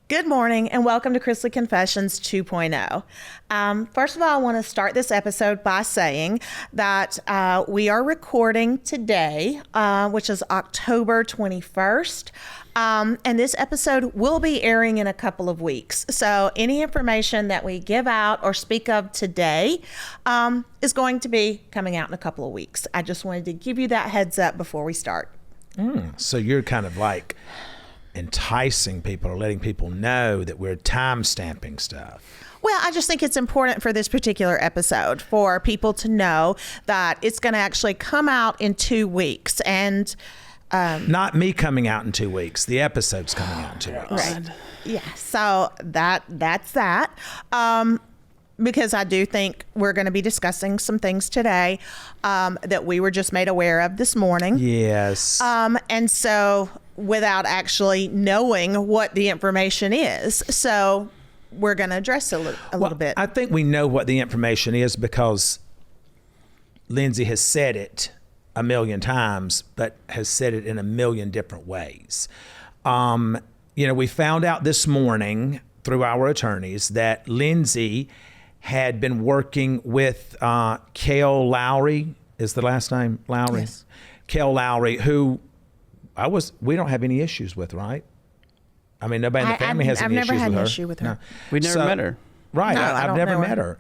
Good morning and welcome to Chrisley Confessions 2.0. First of all, I want to start this episode by saying that we are recording today, which is October 21st. And this episode will be airing in a couple of weeks. So any information that we give out or speak of today is going to be coming out in a couple of weeks. I just wanted to give you that heads up before we start. So you're kind of like enticing people or letting people know that we're time stamping stuff. Well, I just think it's important for this particular episode for people to know that it's going to actually come out in 2 weeks. And not me coming out in 2 weeks. The episode's coming out in 2 weeks. Right. Yeah. So that's that. Because I do think we're going to be discussing some things today that we were just made aware of this morning. Yes. And so without actually knowing what the information is. So we're going to address a little bit. I think we know what the information is because Lindsay has said it a million times, but has said it in a million different ways. We found out this morning through our attorneys that Lindsay had been working with Kale Lowry, is the last name Lowry? Yes. Kale Lowry, who we don't have any issues with, right? I mean, nobody in the family has any issues with her. I've never had an issue with her. No. We never met her. Right, No, I've never met her.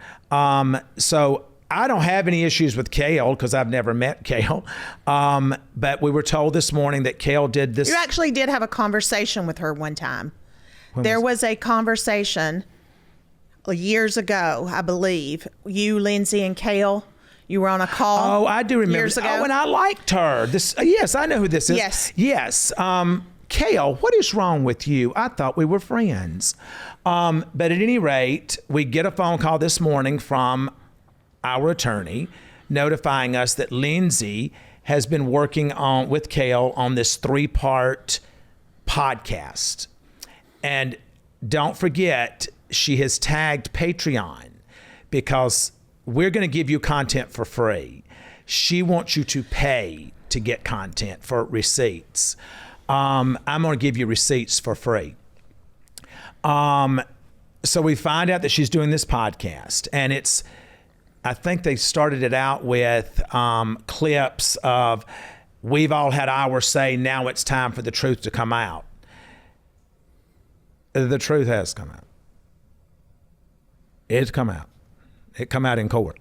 So I don't have any issues with Kale because I've never met Kale. But we were told this morning that Kale did this. You actually did have a conversation with her one time. There was a conversation years ago, I believe. You, Lindsay, and Kale, you were on a call. Oh, I do remember. Years ago. Oh, and I liked her. Yes, I know who this is. Yes. Yes. Kale, what is wrong with you? I thought we were friends. But at any rate, we get a phone call this morning from our attorney notifying us that Lindsay has been working with Kale on this 3-part podcast. And don't forget, she has tagged Patreon because we're going to give you content for free. She wants you to pay to get content for receipts. I'm going to give you receipts for free. So we find out that she's doing this podcast, and I think they started it out with clips of, we've all had our say, now it's time for the truth to come out. The truth has come out. It's come out. It come out in court.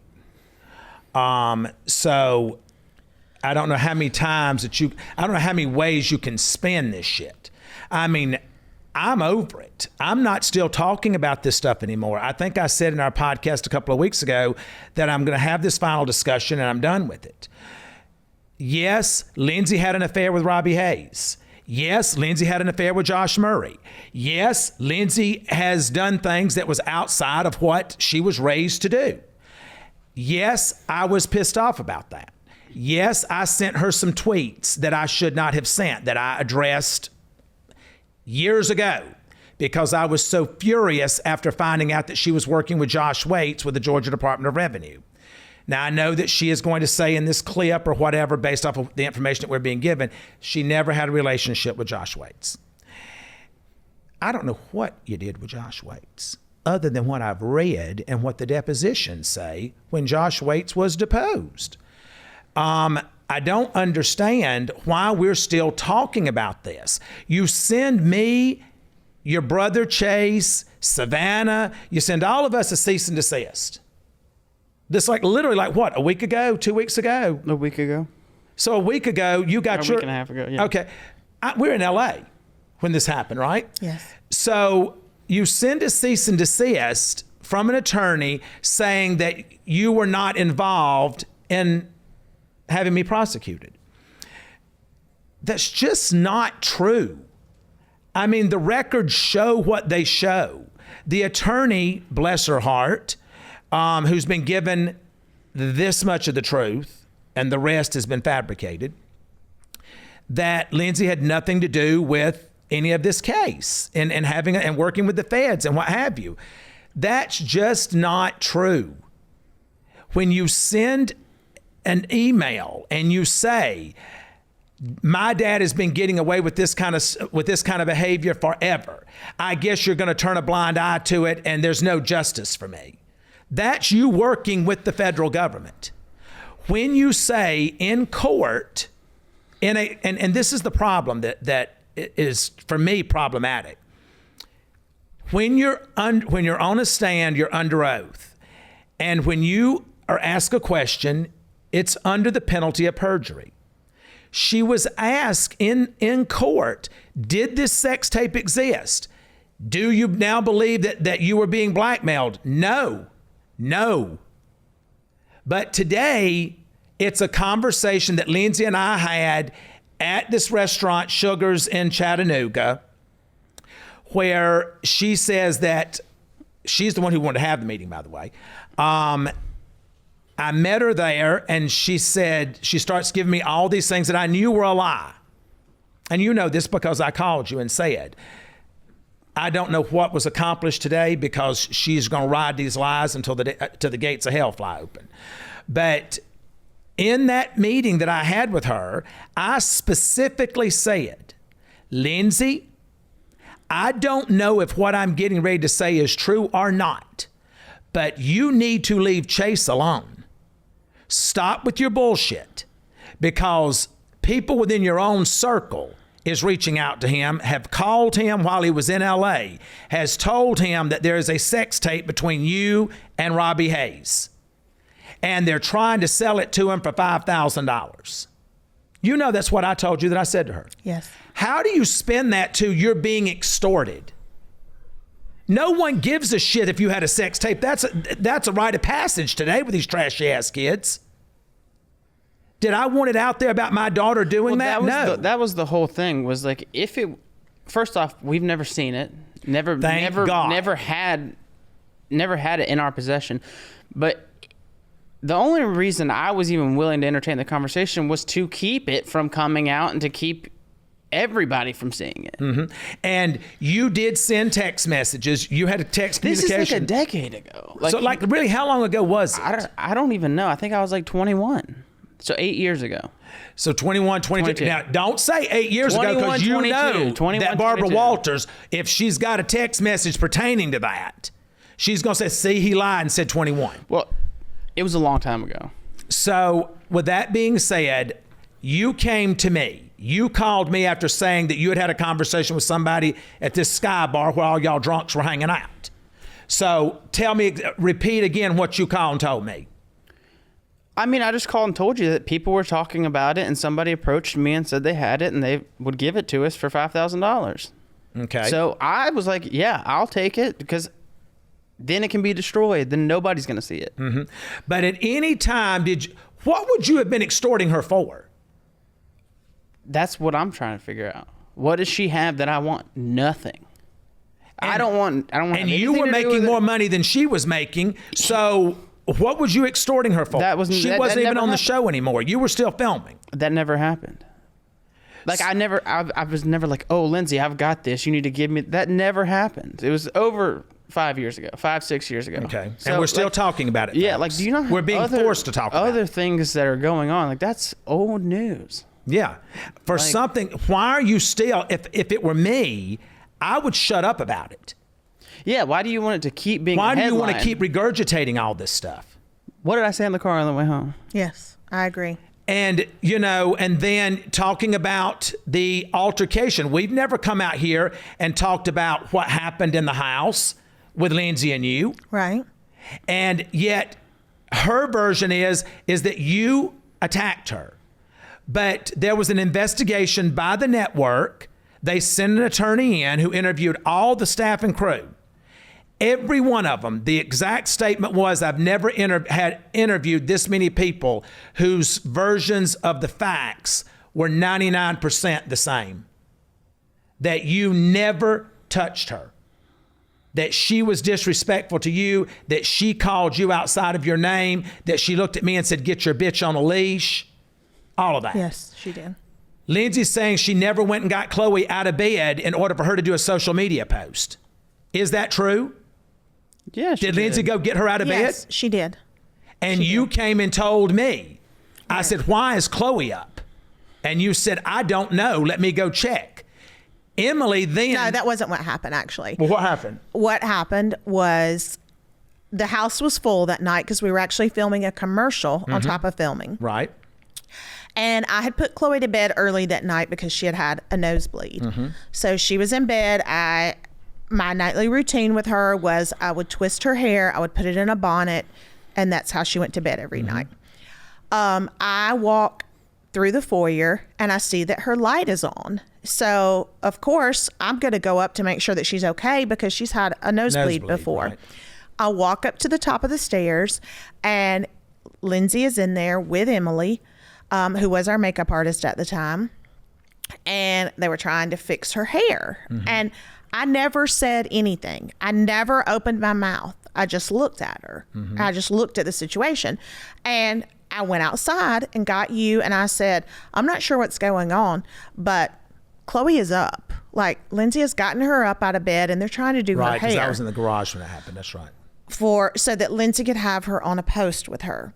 So I don't know how many times I don't know how many ways you can spin this shit. I mean, I'm over it. I'm not still talking about this stuff anymore. I think I said in our podcast a couple of weeks ago that I'm going to have this final discussion and I'm done with it. Yes, Lindsay had an affair with Robbie Hayes. Yes, Lindsay had an affair with Josh Murray. Yes, Lindsay has done things that was outside of what she was raised to do. Yes, I was pissed off about that. Yes, I sent her some tweets that I should not have sent, that I addressed years ago because I was so furious after finding out that she was working with Josh Waits with the Georgia Department of Revenue. Now, I know that she is going to say in this clip or whatever, based off of the information that we're being given, she never had a relationship with Josh Waits. I don't know what you did with Josh Waits, other than what I've read and what the depositions say when Josh Waits was deposed. I don't understand why we're still talking about this. You send me, your brother Chase, Savannah, you send all of us a cease and desist. This literally what, a week ago, 2 weeks ago? A week ago. So a week ago, you got a week and a half ago, yeah. Okay. We're in LA when this happened, right? Yes. So you send a cease and desist from an attorney saying that you were not involved in having me prosecuted. That's just not true. I mean, the records show what they show. The attorney, bless her heart, who's been given this much of the truth and the rest has been fabricated, that Lindsay had nothing to do with any of this case and working with the feds and what have you. That's just not true. When you send an email and you say, My dad has been getting away with this kind of behavior forever. I guess you're going to turn a blind eye to it, and there's no justice for me. That's you working with the federal government. When you say in court, and this is the problem that is for me problematic. When you're on a stand, you're under oath, and when you are asked a question, it's under the penalty of perjury. She was asked in court, did this sex tape exist? Do you now believe that you were being blackmailed? No. But today, it's a conversation that Lindsay and I had at this restaurant, Sugar's in Chattanooga, where she says that she's the one who wanted to have the meeting, by the way. I met her there, and she said, she starts giving me all these things that I knew were a lie. And you know this because I called you and said, I don't know what was accomplished today because she's going to ride these lies until the gates of hell fly open. But in that meeting that I had with her, I specifically said, Lindsay, I don't know if what I'm getting ready to say is true or not, but you need to leave Chase alone. Stop with your bullshit, because people within your own circle is reaching out to him, have called him while he was in LA, has told him that there is a sex tape between you and Robbie Hayes. And they're trying to sell it to him for $5,000. You know that's what I told you that I said to her. Yes. How do you spin that to you're being extorted? No one gives a shit if you had a sex tape. That's a rite of passage today with these trashy ass kids. Did I want it out there about my daughter doing that? No. That was the whole thing. Was like, if it. First off, we've never seen it. Never had it in our possession. But the only reason I was even willing to entertain the conversation was to keep it from coming out and to keep everybody from seeing it. Mm-hmm. And you did send text messages. You had a text communication. This is like a decade ago. So really, how long ago was it? I don't even know. I think I was like 21. So 8 years ago. So 21, 22. Now, don't say 8 years ago, because you know that Barbara 22. Walters, if she's got a text message pertaining to that, she's going to say, see, he lied and said 21. Well, it was a long time ago. So with that being said, you came to me. You called me after saying that you had had a conversation with somebody at this Sky Bar where all y'all drunks were hanging out. So repeat again what you called and told me. I mean, I just called and told you that people were talking about it, and somebody approached me and said they had it and they would give it to us for $5,000. Okay. So I was like, yeah, I'll take it, because then it can be destroyed. Then nobody's going to see it. Mm-hmm. But at any time, what would you have been extorting her for? That's what I'm trying to figure out. What does she have that I want? Nothing. I don't want. And you were making more money than she was making. So what was you extorting her for? She wasn't even on the show anymore. You were still filming. That never happened. Like I was never like, oh, Lindsay, I've got this. You need to give me. That never happened. It was over 5 years ago, 6 years ago. Okay. So, and we're still talking about it. Yeah. Folks. Like, do you know? We're being forced to talk about other things that are going on. Like, that's old news. Yeah. For something, why are you still, if it were me, I would shut up about it. Yeah, why do you want it to keep being Why a do headline? you want to keep regurgitating all this stuff? What did I say in the car on the way home? Yes, I agree. And, and then talking about the altercation. We've never come out here and talked about what happened in the house with Lindsay and you. Right. And yet her version is that you attacked her. But there was an investigation by the network. They sent an attorney in who interviewed all the staff and crew. Every one of them, the exact statement was, I've never had interviewed this many people whose versions of the facts were 99% the same. That you never touched her. That she was disrespectful to you, that she called you outside of your name, that she looked at me and said, get your bitch on a leash. All of that. Yes, she did. Lindsay's saying she never went and got Chloe out of bed in order for her to do a social media post. Is that true? Yeah, she did. Lindsay go get her out of bed? Yes, she did. And you came and told me. I said, why is Chloe up? And you said, I don't know. Let me go check. Emily then... No, that wasn't what happened, actually. Well, what happened? What happened was the house was full that night because we were actually filming a commercial on top of filming. Right. And I had put Chloe to bed early that night because she had had a nosebleed. So she was in bed. My nightly routine with her was I would twist her hair, I would put it in a bonnet, and that's how she went to bed every night. I walk through the foyer and I see that her light is on. So, of course, I'm going to go up to make sure that she's okay because she's had a nosebleed before. Right. I walk up to the top of the stairs and Lindsay is in there with Emily, who was our makeup artist at the time. And they were trying to fix her hair. And I never said anything. I never opened my mouth. I just looked at her. I just looked at the situation. And I went outside and got you and I said, I'm not sure what's going on, but Chloe is up. Like, Lindsay has gotten her up out of bed and they're trying to do her hair. Right, because I was in the garage when it happened. That's right. So that Lindsay could have her on a post with her.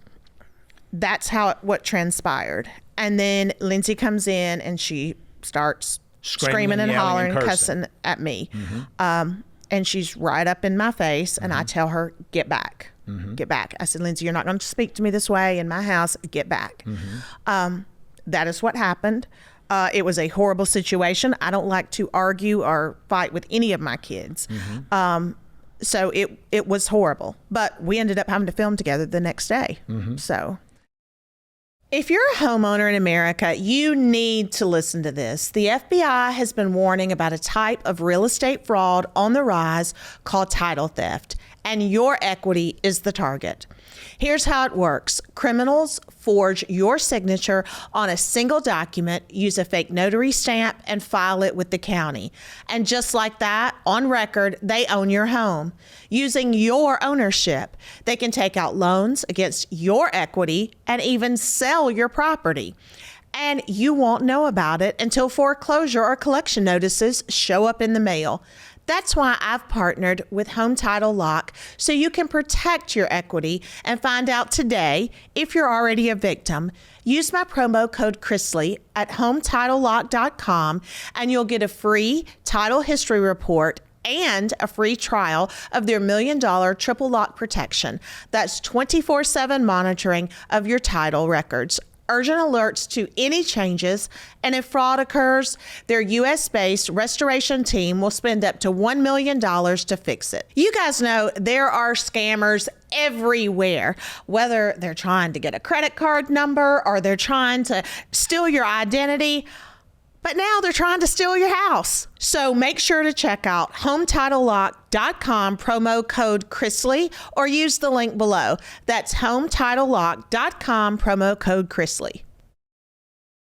That's what transpired. And then Lindsay comes in and she starts screaming and hollering, cussing at me. And she's right up in my face and I tell her, get back. Get back. I said, Lindsay, you're not going to speak to me this way in my house. Get back. That is what happened. It was a horrible situation. I don't like to argue or fight with any of my kids. So it was horrible. But we ended up having to film together the next day. So if you're a homeowner in America, you need to listen to this. The FBI has been warning about a type of real estate fraud on the rise called title theft, and your equity is the target. Here's how it works. Criminals forge your signature on a single document, use a fake notary stamp, and file it with the county. And just like that, on record, they own your home. Using your ownership, they can take out loans against your equity and even sell your property. And you won't know about it until foreclosure or collection notices show up in the mail. That's why I've partnered with Home Title Lock so you can protect your equity and find out today if you're already a victim. Use my promo code Chrisley at HometitleLock.com and you'll get a free title history report and a free trial of their $1 million triple lock protection. That's 24/7 monitoring of your title records, urgent alerts to any changes, and if fraud occurs, their U.S.-based restoration team will spend up to $1 million to fix it. You guys know there are scammers everywhere, whether they're trying to get a credit card number or they're trying to steal your identity. But now they're trying to steal your house. So make sure to check out HometitleLock.com promo code Chrisley or use the link below. That's HometitleLock.com promo code Chrisley.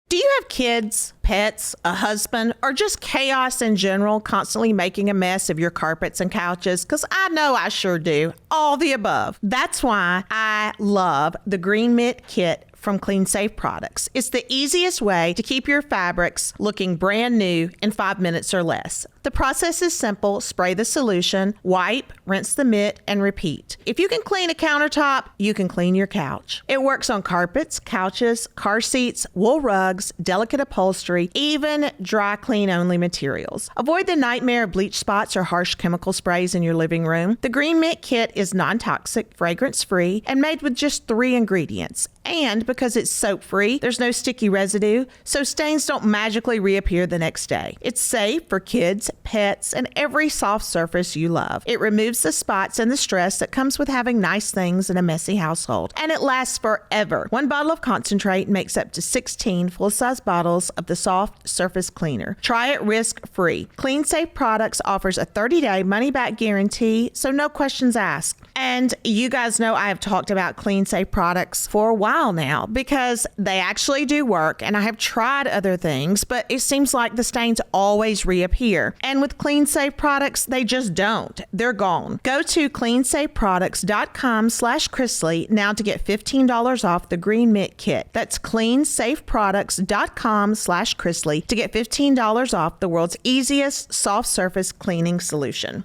Do you have kids, pets, a husband, or just chaos in general, constantly making a mess of your carpets and couches? Because I know I sure do. All the above. That's why I love the Green Mitt Kit from Clean Safe Products. It's the easiest way to keep your fabrics looking brand new in 5 minutes or less. The process is simple. Spray the solution, wipe, rinse the mitt, and repeat. If you can clean a countertop, you can clean your couch. It works on carpets, couches, car seats, wool rugs, delicate upholstery, even dry clean only materials. Avoid the nightmare of bleach spots or harsh chemical sprays in your living room. The Green Mitt Kit is non-toxic, fragrance-free, and made with just 3 ingredients. And because it's soap-free, there's no sticky residue, so stains don't magically reappear the next day. It's safe for kids, pets, and every soft surface you love. It removes the spots and the stress that comes with having nice things in a messy household. And it lasts forever. 1 bottle of concentrate makes up to 16 full-size bottles of the soft surface cleaner. Try it risk-free. Clean Safe Products offers a 30-day money-back guarantee, so no questions asked. And you guys know I have talked about Clean Safe Products for a while now because they actually do work, and I have tried other things, but it seems like the stains always reappear. And with Clean Safe Products, they just don't. They're gone. Go to cleansafeproducts.com/Chrisley now to get $15 off the Green Mitt Kit. That's cleansafeproducts.com/Chrisley to get $15 off the world's easiest soft surface cleaning solution.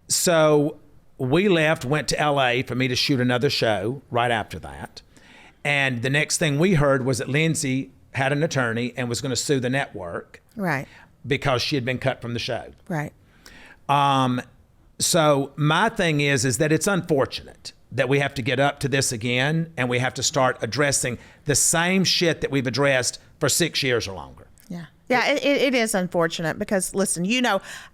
So we left, went to LA for me to shoot another show right after that. And the next thing we heard was that Lindsay had an attorney and was going to sue the network. Right. Because she had been cut from the show. Right. So my thing is that it's unfortunate that we have to get up to this again and we have to start addressing the same shit that we've addressed for 6 years or longer. Yeah. Yeah, it is unfortunate because, listen,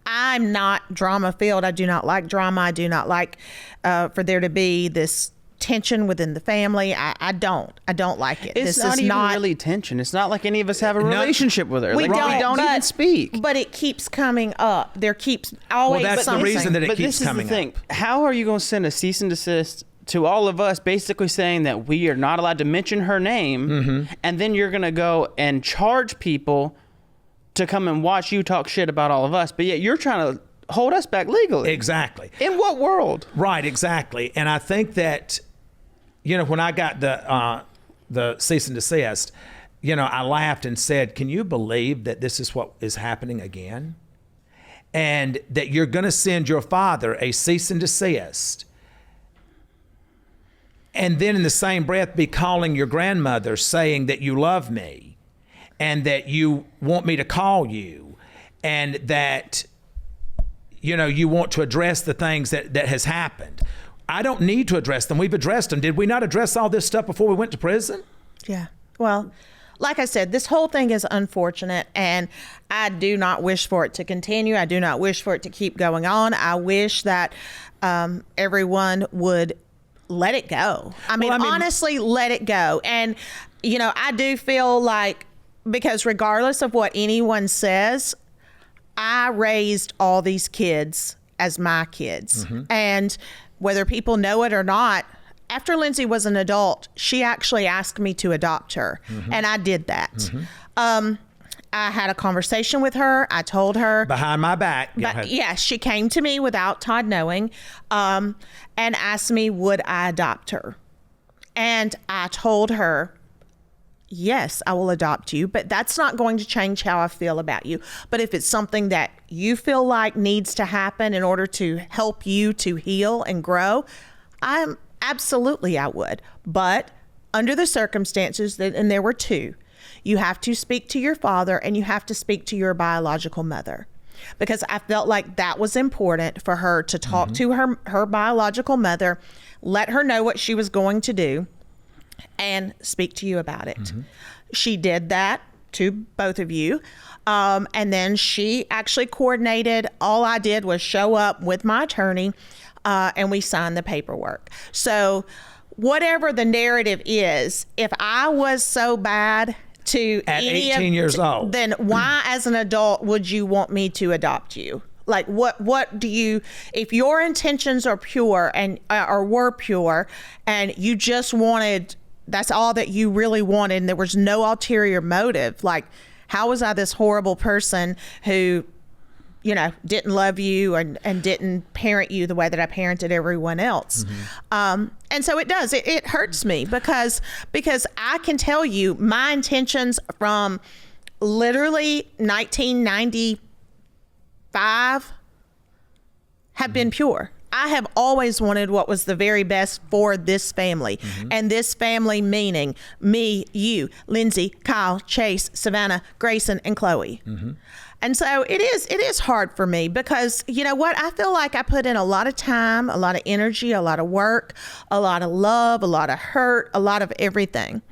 I'm not drama filled. I do not like drama. I do not like for there to be this tension within the family. I don't like it. It's not even really tension. It's not like any of us have a relationship with her. We don't even speak. But it keeps coming up. There keeps always Well, that's something. the reason that it keeps coming up. But this is the thing. How are you going to send a cease and desist to all of us basically saying that we are not allowed to mention her name, and then you're going to go and charge people to come and watch you talk shit about all of us, but yet you're trying to hold us back legally? Exactly. In what world? Right, exactly. And I think that, when I got the cease and desist, I laughed and said, can you believe that this is what is happening again? And that you're going to send your father a cease and desist, and then in the same breath be calling your grandmother saying that you love me and that you want me to call you and that, you want to address the things that has happened. I don't need to address them. We've addressed them. Did we not address all this stuff before we went to prison? Yeah. Well, like I said, this whole thing is unfortunate, and I do not wish for it to continue. I do not wish for it to keep going on. I wish that everyone would let it go. I mean, honestly, let it go. And, I do feel like, because regardless of what anyone says, I raised all these kids as my kids. And whether people know it or not, after Lindsay was an adult, she actually asked me to adopt her. And I did that. I had a conversation with her. I told her. Behind my back. Yeah, she came to me without Todd knowing and asked me, would I adopt her? And I told her, yes, I will adopt you, but that's not going to change how I feel about you. But if it's something that you feel like needs to happen in order to help you to heal and grow, I would. But under the circumstances, and there were two, you have to speak to your father and you have to speak to your biological mother. Because I felt like that was important for her to talk to her biological mother, let her know what she was going to do, and speak to you about it. She did that to both of you. And then she actually coordinated. All I did was show up with my attorney and we signed the paperwork. So whatever the narrative is, if I was so bad to at 18 years old, then why as an adult would you want me to adopt you? Like what do you, if your intentions are pure and or were pure and you just wanted, that's all that you really wanted and there was no ulterior motive, like how was I this horrible person who, didn't love you and didn't parent you the way that I parented everyone else? And so it hurts me because I can tell you my intentions from literally 1995 have been pure. I have always wanted what was the very best for this family. And this family meaning me, you, Lindsay, Kyle, Chase, Savannah, Grayson, and Chloe. And so it is hard for me because, you know what? I feel like I put in a lot of time, a lot of energy, a lot of work, a lot of love, a lot of hurt, a lot of everything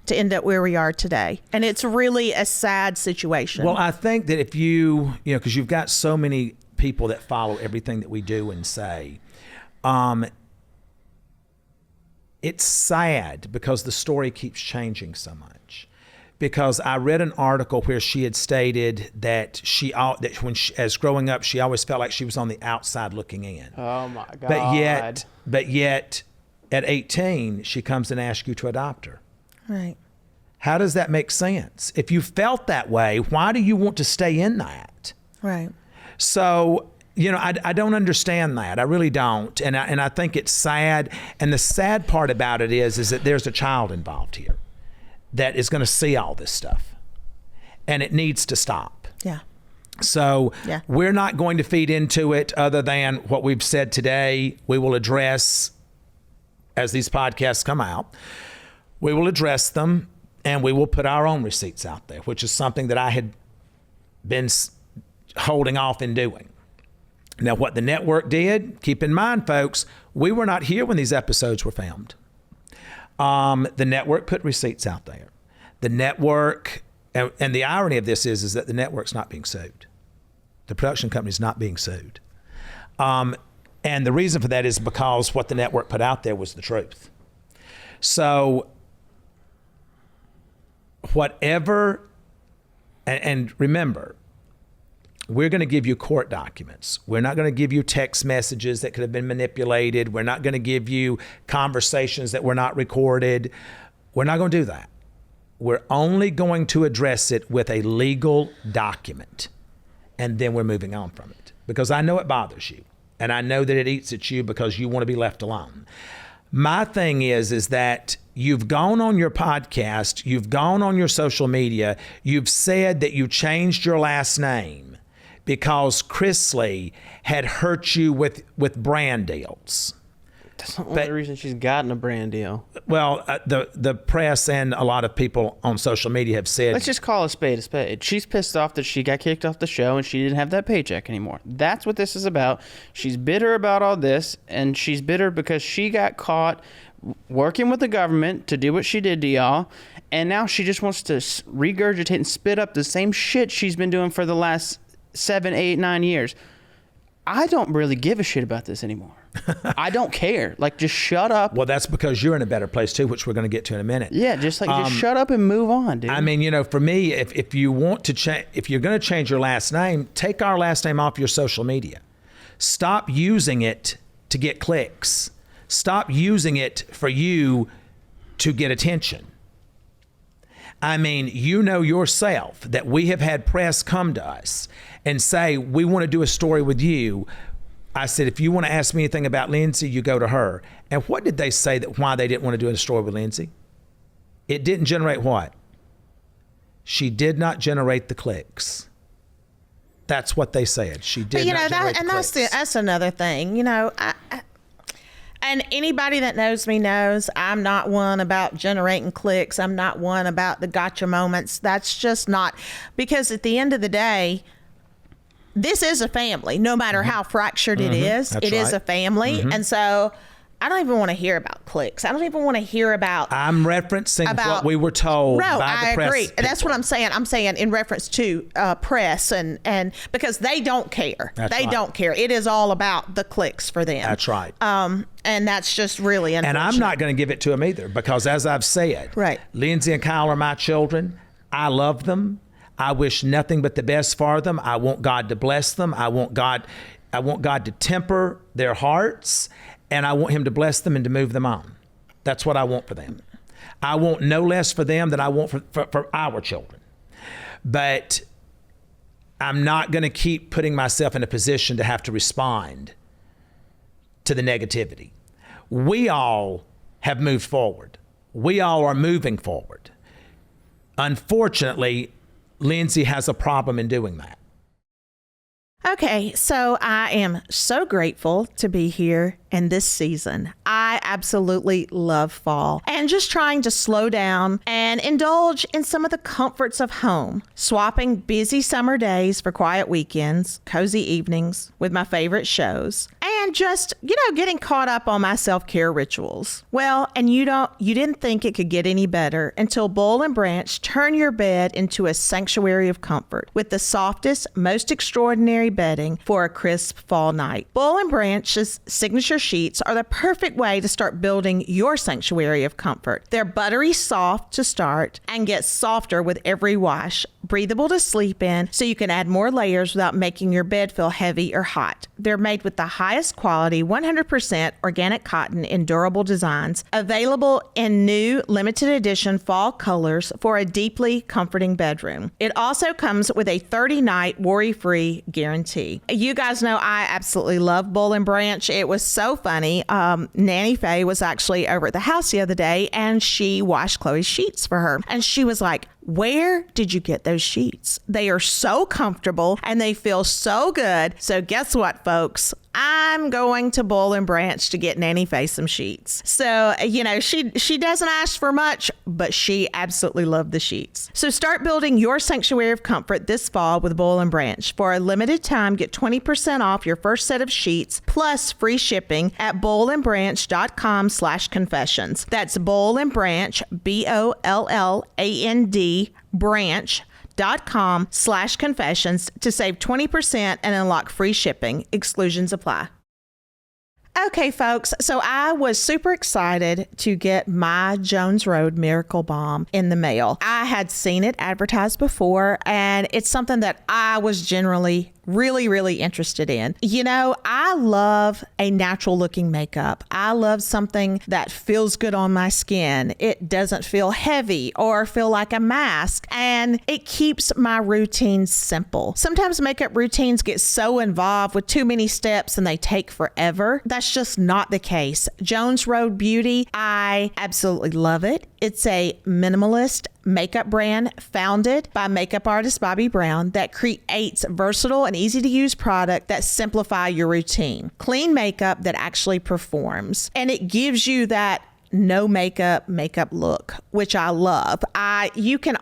to end up where we are today. And it's really a sad situation. Well, I think that if because you've got so many people that follow everything that we do and say, it's sad because the story keeps changing so much. Because I read an article where she had stated that as growing up, she always felt like she was on the outside looking in. Oh my God! But yet, at 18, she comes and asks you to adopt her. Right. How does that make sense? If you felt that way, why do you want to stay in that? Right. So, I don't understand that. I really don't. And I think it's sad. And the sad part about it is that there's a child involved here that is going to see all this stuff. And it needs to stop. Yeah. So we're not going to feed into it other than what we've said today. We will address, as these podcasts come out, we will address them. And we will put our own receipts out there, which is something that I had been holding off in doing. Now, what the network did, keep in mind, folks, we were not here when these episodes were filmed. The network put receipts out there. The network, and the irony of this is that the network's not being sued. The production company's not being sued. And the reason for that is because what the network put out there was the truth. So whatever, and remember, we're going to give you court documents. We're not going to give you text messages that could have been manipulated. We're not going to give you conversations that were not recorded. We're not going to do that. We're only going to address it with a legal document. And then we're moving on from it. Because I know it bothers you. And I know that it eats at you because you want to be left alone. My thing is that you've gone on your podcast, you've gone on your social media, you've said that you changed your last name because Chrisley had hurt you with brand deals. That's the only reason she's gotten a brand deal. Well, the press and a lot of people on social media have said... Let's just call a spade a spade. She's pissed off that she got kicked off the show and she didn't have that paycheck anymore. That's what this is about. She's bitter about all this, and she's bitter because she got caught working with the government to do what she did to y'all, and now she just wants to regurgitate and spit up the same shit she's been doing for the last 7, 8, 9 years. I don't really give a shit about this anymore. I don't care. Like, just shut up. Well, that's because you're in a better place too, which we're going to get to in a minute. Yeah, just shut up and move on, dude. I mean, for me, if you want to change, if you're going to change your last name, take our last name off your social media. Stop using it to get clicks. Stop using it for you to get attention. I mean, you know yourself that we have had press come to us and say, we want to do a story with you. I said, if you want to ask me anything about Lindsay, you go to her. And what did they say that why they didn't want to do a story with Lindsay? It didn't generate what? She did not generate the clicks. That's what they said. She did not generate the clicks. That's another thing. And anybody that knows me knows I'm not one about generating clicks. I'm not one about the gotcha moments. That's just not, because at the end of the day, this is a family, no matter how fractured it is. It is a family. And so I don't even want to hear about clicks. I don't even want to hear about... I'm referencing what we were told by the press. I agree. People. That's what I'm saying. I'm saying in reference to press and because they don't care. They don't care. It is all about the clicks for them. That's right. And that's just really unfortunate. And I'm not going to give it to them either because, as I've said, Lindsay and Kyle are my children. I love them. I wish nothing but the best for them. I want God to bless them. I want God to temper their hearts, and I want him to bless them and to move them on. That's what I want for them. I want no less for them than I want for our children. But I'm not going to keep putting myself in a position to have to respond to the negativity. We all have moved forward. We all are moving forward. Unfortunately, Lindsay has a problem in doing that. Okay, so I am so grateful to be here in this season. I absolutely love fall and just trying to slow down and indulge in some of the comforts of home, swapping busy summer days for quiet weekends, cozy evenings with my favorite shows, and just, getting caught up on my self-care rituals. Well, and you didn't think it could get any better until Boll and Branch turn your bed into a sanctuary of comfort with the softest, most extraordinary bedding for a crisp fall night. Boll and Branch's signature sheets are the perfect way to start building your sanctuary of comfort. They're buttery soft to start and get softer with every wash, breathable to sleep in, so you can add more layers without making your bed feel heavy or hot. They're made with the highest quality 100% organic cotton in durable designs, available in new limited edition fall colors for a deeply comforting bedroom. It also comes with a 30-night worry-free guarantee. You guys know I absolutely love Boll and Branch. It was so funny. Nanny Faye was actually over at the house the other day and she washed Chloe's sheets for her. And she was like, where did you get those sheets? They are so comfortable and they feel so good. So guess what, folks? I I'm going to Boll and Branch to get Nanny Faye some sheets. So, she doesn't ask for much, but she absolutely loved the sheets. So start building your sanctuary of comfort this fall with Boll and Branch. For a limited time, get 20% off your first set of sheets plus free shipping at bollandbranch.com/confessions. That's Boll and Branch, BOLLAND branch.com/confessions to save 20% and unlock free shipping. Exclusions apply. Okay, folks, so I was super excited to get my Jones Road Miracle Balm in the mail. I had seen it advertised before, and it's something that I was generally really interested in. I love a natural looking makeup. I love something that feels good on my skin. It doesn't feel heavy or feel like a mask, and it keeps my routines simple. Sometimes makeup routines get so involved with too many steps and they take forever. That's just not the case. Jones Road Beauty, I absolutely love it. It's a minimalist makeup brand founded by makeup artist Bobbi Brown that creates versatile and easy to use product that simplify your routine. Clean makeup that actually performs. And it gives you that no makeup look, which I love. You can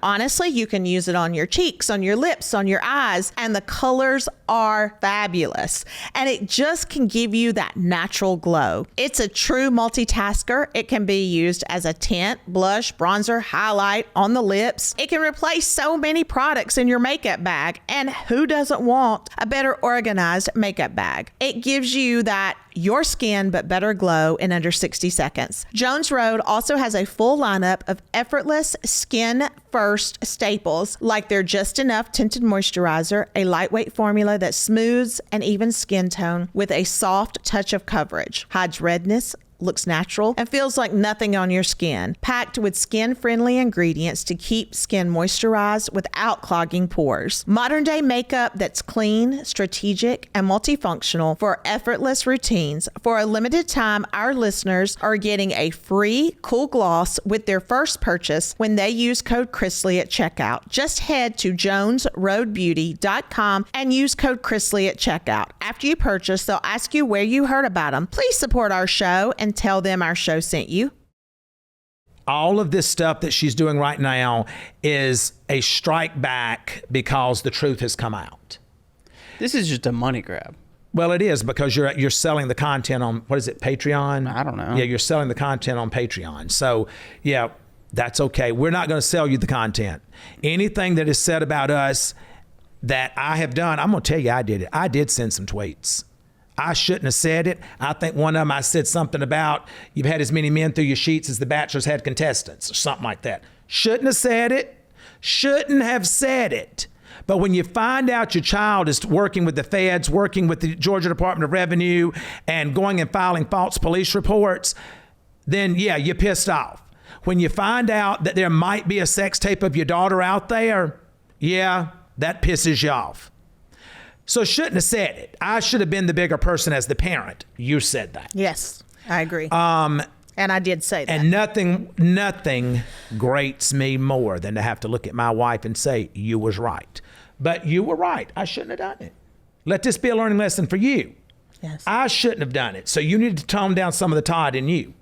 use it on your cheeks, on your lips, on your eyes, and the colors are fabulous. And it just can give you that natural glow. It's a true multitasker. It can be used as a tint, blush, bronzer, highlight on the lips. It can replace so many products in your makeup bag. And who doesn't want a better organized makeup bag? It gives you that your skin but better glow in under 60 seconds. Jones Road also has a full lineup of effortless skin first staples like their Just Enough Tinted Moisturizer, a lightweight formula that smooths an even skin tone with a soft touch of coverage, hides redness, looks natural, and feels like nothing on your skin. Packed with skin-friendly ingredients to keep skin moisturized without clogging pores. Modern day makeup that's clean, strategic, and multifunctional for effortless routines. For a limited time, our listeners are getting a free cool gloss with their first purchase when they use code Chrisley at checkout. Just head to jonesroadbeauty.com and use code Chrisley at checkout. After you purchase, they'll ask you where you heard about them. Please support our show and tell them our show sent you. All of this stuff that she's doing right now is a strike back because the truth has come out. This is just a money grab. Well, it is, because you're selling the content on, what is it, Patreon? I don't know. Yeah, you're selling the content on Patreon. So, yeah, that's okay. We're not going to sell you the content. Anything that is said about us that I have done, I'm going to tell you I did it. I did send some tweets. I shouldn't have said it. I think one of them I said something about you've had as many men through your sheets as the Bachelor's had contestants or something like that. Shouldn't have said it. Shouldn't have said it. But when you find out your child is working with the feds, working with the Georgia Department of Revenue, and going and filing false police reports, then yeah, you're pissed off. When you find out that there might be a sex tape of your daughter out there, yeah, that pisses you off. So shouldn't have said it. I should have been the bigger person as the parent. You said that. Yes, I agree. And I did say that. And nothing grates me more than to have to look at my wife and say, you was right. But you were right. I shouldn't have done it. Let this be a learning lesson for you. Yes. I shouldn't have done it. So you need to tone down some of the Todd in you.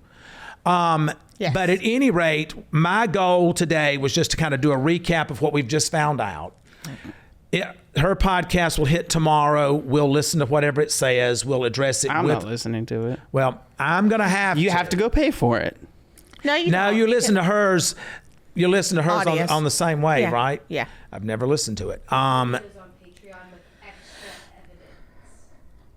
Yes. But at any rate, my goal today was just to kind of do a recap of what we've just found out. Her podcast will hit tomorrow. We'll listen to whatever it says. We'll address it. I'm not listening to it. Well, I'm going to have You have to go pay for it. No, you don't. you listen to hers. You listen to hers on the same way, Yeah. right? Yeah. I've never listened to it. It is on Patreon with extra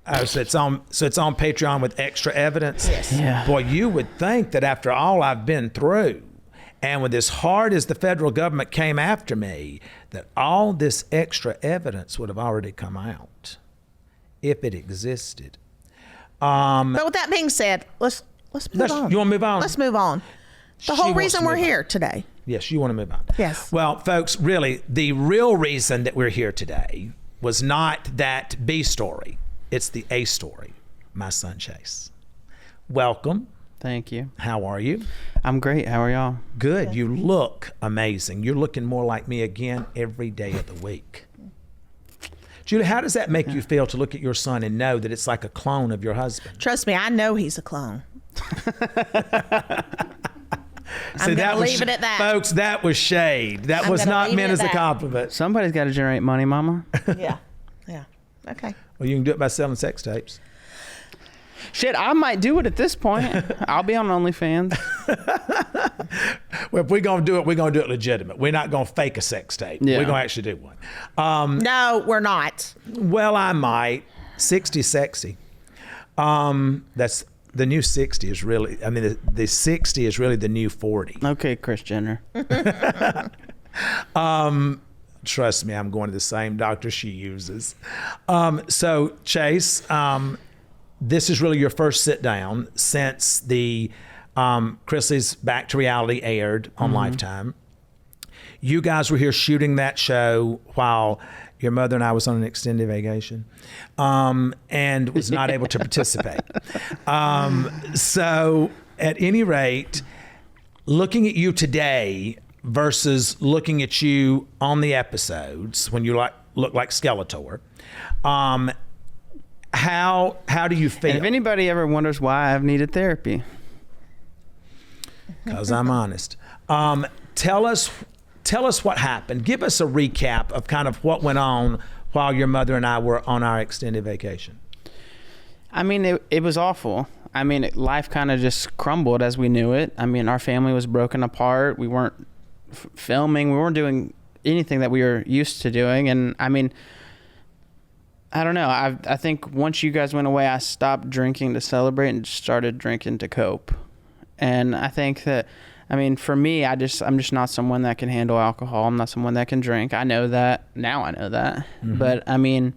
evidence. So it's on Patreon with extra evidence. Yes. Yeah. Boy, you would think that after all I've been through, and with as hard as the federal government came after me, that all this extra evidence would have already come out if it existed. But with that being said, let's move on. You want to move on? Let's move on. The whole wants reason to we're move on. here today. Yes, you want to move on. Yes. Well, folks, really, the real reason that we're here today was not that B story. It's the A story, my son Chase. Welcome. Thank you. How are you? I'm great. How are y'all? Good. You look amazing. You're looking more like me again every day of the week. Julie, how does that make you feel to look at your son and know that it's like a clone of your husband? Trust me, I know he's a clone. See, that was, leave it at that. folks, that was shade. That was not meant as a compliment. Somebody's got to generate money, Mama. Yeah. Okay. Well, you can do it by selling sex tapes. Shit, I might do it at this point. I'll be on OnlyFans. Well, if we're going to do it, we're going to do it legitimate. We're not going to fake a sex tape. Yeah. We're going to actually do one. No, we're not. Well, I might. 60 sexy. That's the new 60 is really, I mean, the 60 is really the new 40. Okay, Kris Jenner. Trust me, I'm going to the same doctor she uses. So, Chase, this is really your first sit down since the Chrisleys Back to Reality aired on Lifetime. You guys were here shooting that show while your mother and I was on an extended vacation and was not able to participate. So at any rate, looking at you today versus looking at you on the episodes when you look like Skeletor, how do you feel? And if anybody ever wonders why I've needed therapy. Because I'm honest. Tell us what happened. Give us a recap of kind of what went on while your mother and I were on our extended vacation. I mean, it was awful. I mean, life kind of just crumbled as we knew it. I mean, our family was broken apart. We weren't filming. We weren't doing anything that we were used to doing. And I mean, I don't know. I think once you guys went away, I stopped drinking to celebrate and started drinking to cope. And I think that, I mean, for me, I'm just not someone that can handle alcohol. I'm not someone that can drink. I know that. Now I know that. Mm-hmm. But I mean,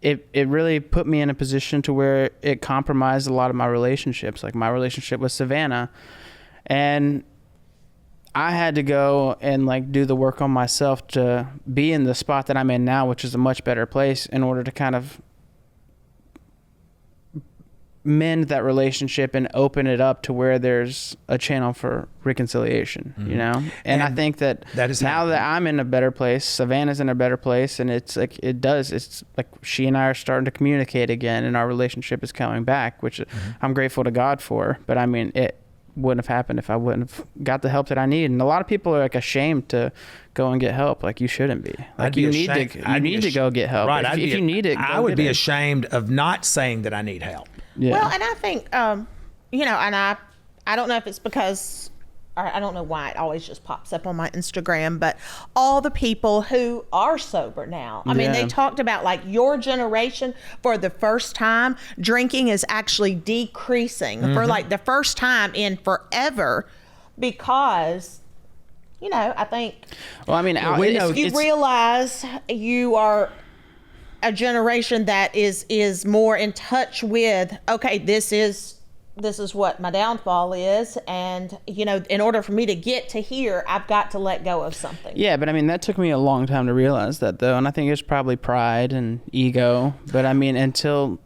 it really put me in a position to where it compromised a lot of my relationships, like my relationship with Savannah. And I had to go and like do the work on myself to be in the spot that I'm in now, which is a much better place, in order to kind of mend that relationship and open it up to where there's a channel for reconciliation, you know? And I think that is now that I'm in a better place, Savannah's in a better place, and it's like, it's like she and I are starting to communicate again, and our relationship is coming back, which I'm grateful to God for. But I mean, it wouldn't have happened if I wouldn't have got the help that I need. And a lot of people are like ashamed to go and get help. Like, you shouldn't be. Like, you need to go get help. Right. If you need it, I would be ashamed of not saying that I need help. Yeah. Well, and I think, you know, and I don't know if it's because, or I don't know why it always just pops up on my Instagram, but all the people who are sober now, I mean, they talked about like your generation for the first time, drinking is actually decreasing for like the first time in forever because, you know, I think, well, I mean, you realize you are a generation that is more in touch with, okay, this is what my downfall is, and you know, in order for me to get to here, I've got to let go of something. Yeah, but I mean, that took me a long time to realize that, though, and I think it's probably pride and ego. But I mean, until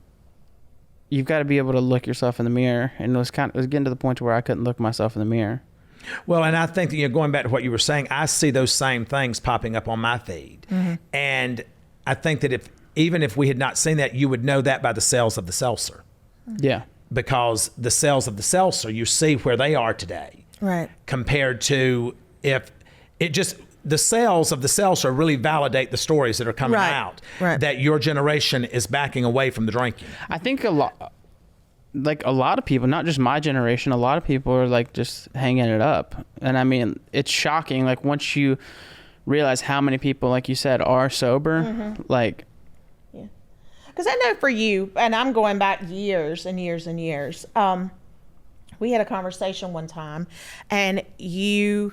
you've got to be able to look yourself in the mirror, and it was getting to the point where I couldn't look myself in the mirror. Well, and I think that you're going back to what you were saying. I see those same things popping up on my feed, and I think that even if we had not seen that, you would know that by the sales of the seltzer. Yeah. Because the sales of the seltzer, you see where they are today. Right. Compared to if it just, the sales of the seltzer really validate the stories that are coming out. Right. That your generation is backing away from the drinking. I think a lot of people, not just my generation, a lot of people are like just hanging it up. And I mean, it's shocking. Like, once you realize how many people, like you said, are sober, like, because I know for you, and I'm going back years and years and years, we had a conversation one time, and you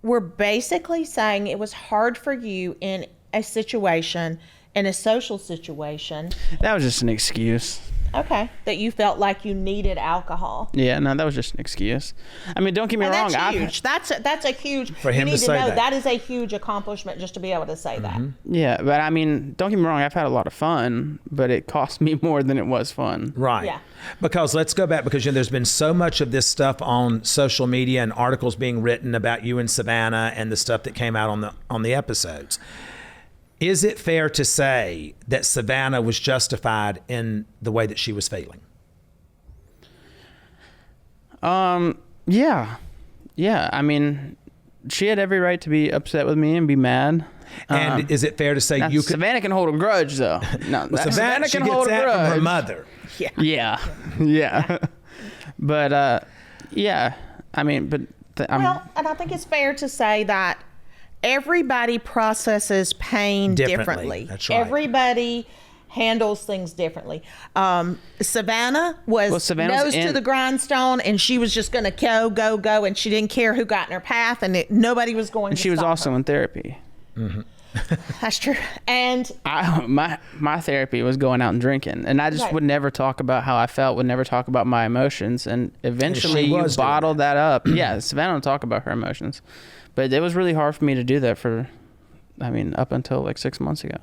were basically saying it was hard for you in a situation, in a social situation. That was just an excuse. Okay. That you felt like you needed alcohol. Yeah, no, that was just an excuse. I mean, don't get me wrong. That's huge. That's a huge. For him to say that. That is a huge accomplishment just to be able to say that. Yeah, but I mean, don't get me wrong. I've had a lot of fun, but it cost me more than it was fun. Right. Yeah. Because let's go back, because there's been so much of this stuff on social media and articles being written about you and Savannah and the stuff that came out on the episodes. Is it fair to say that Savannah was justified in the way that she was feeling? Yeah. I mean, she had every right to be upset with me and be mad. And is it fair to say you could? Savannah can hold a grudge, though. No, Well, Savannah can gets hold a that grudge from her mother. Yeah. But I mean, but Well, and I think it's fair to say that everybody processes pain differently. That's right. Everybody handles things differently. Savannah was nose to the grindstone, and she was just going to go, and she didn't care who got in her path, and nobody was going to she was stop also her. in therapy. Mm-hmm. That's true. And my therapy was going out and drinking, and I just would never talk about how I felt, would never talk about my emotions, and eventually you bottle that up. Yeah, Savannah don't talk about her emotions, but it was really hard for me to do that up until like 6 months ago.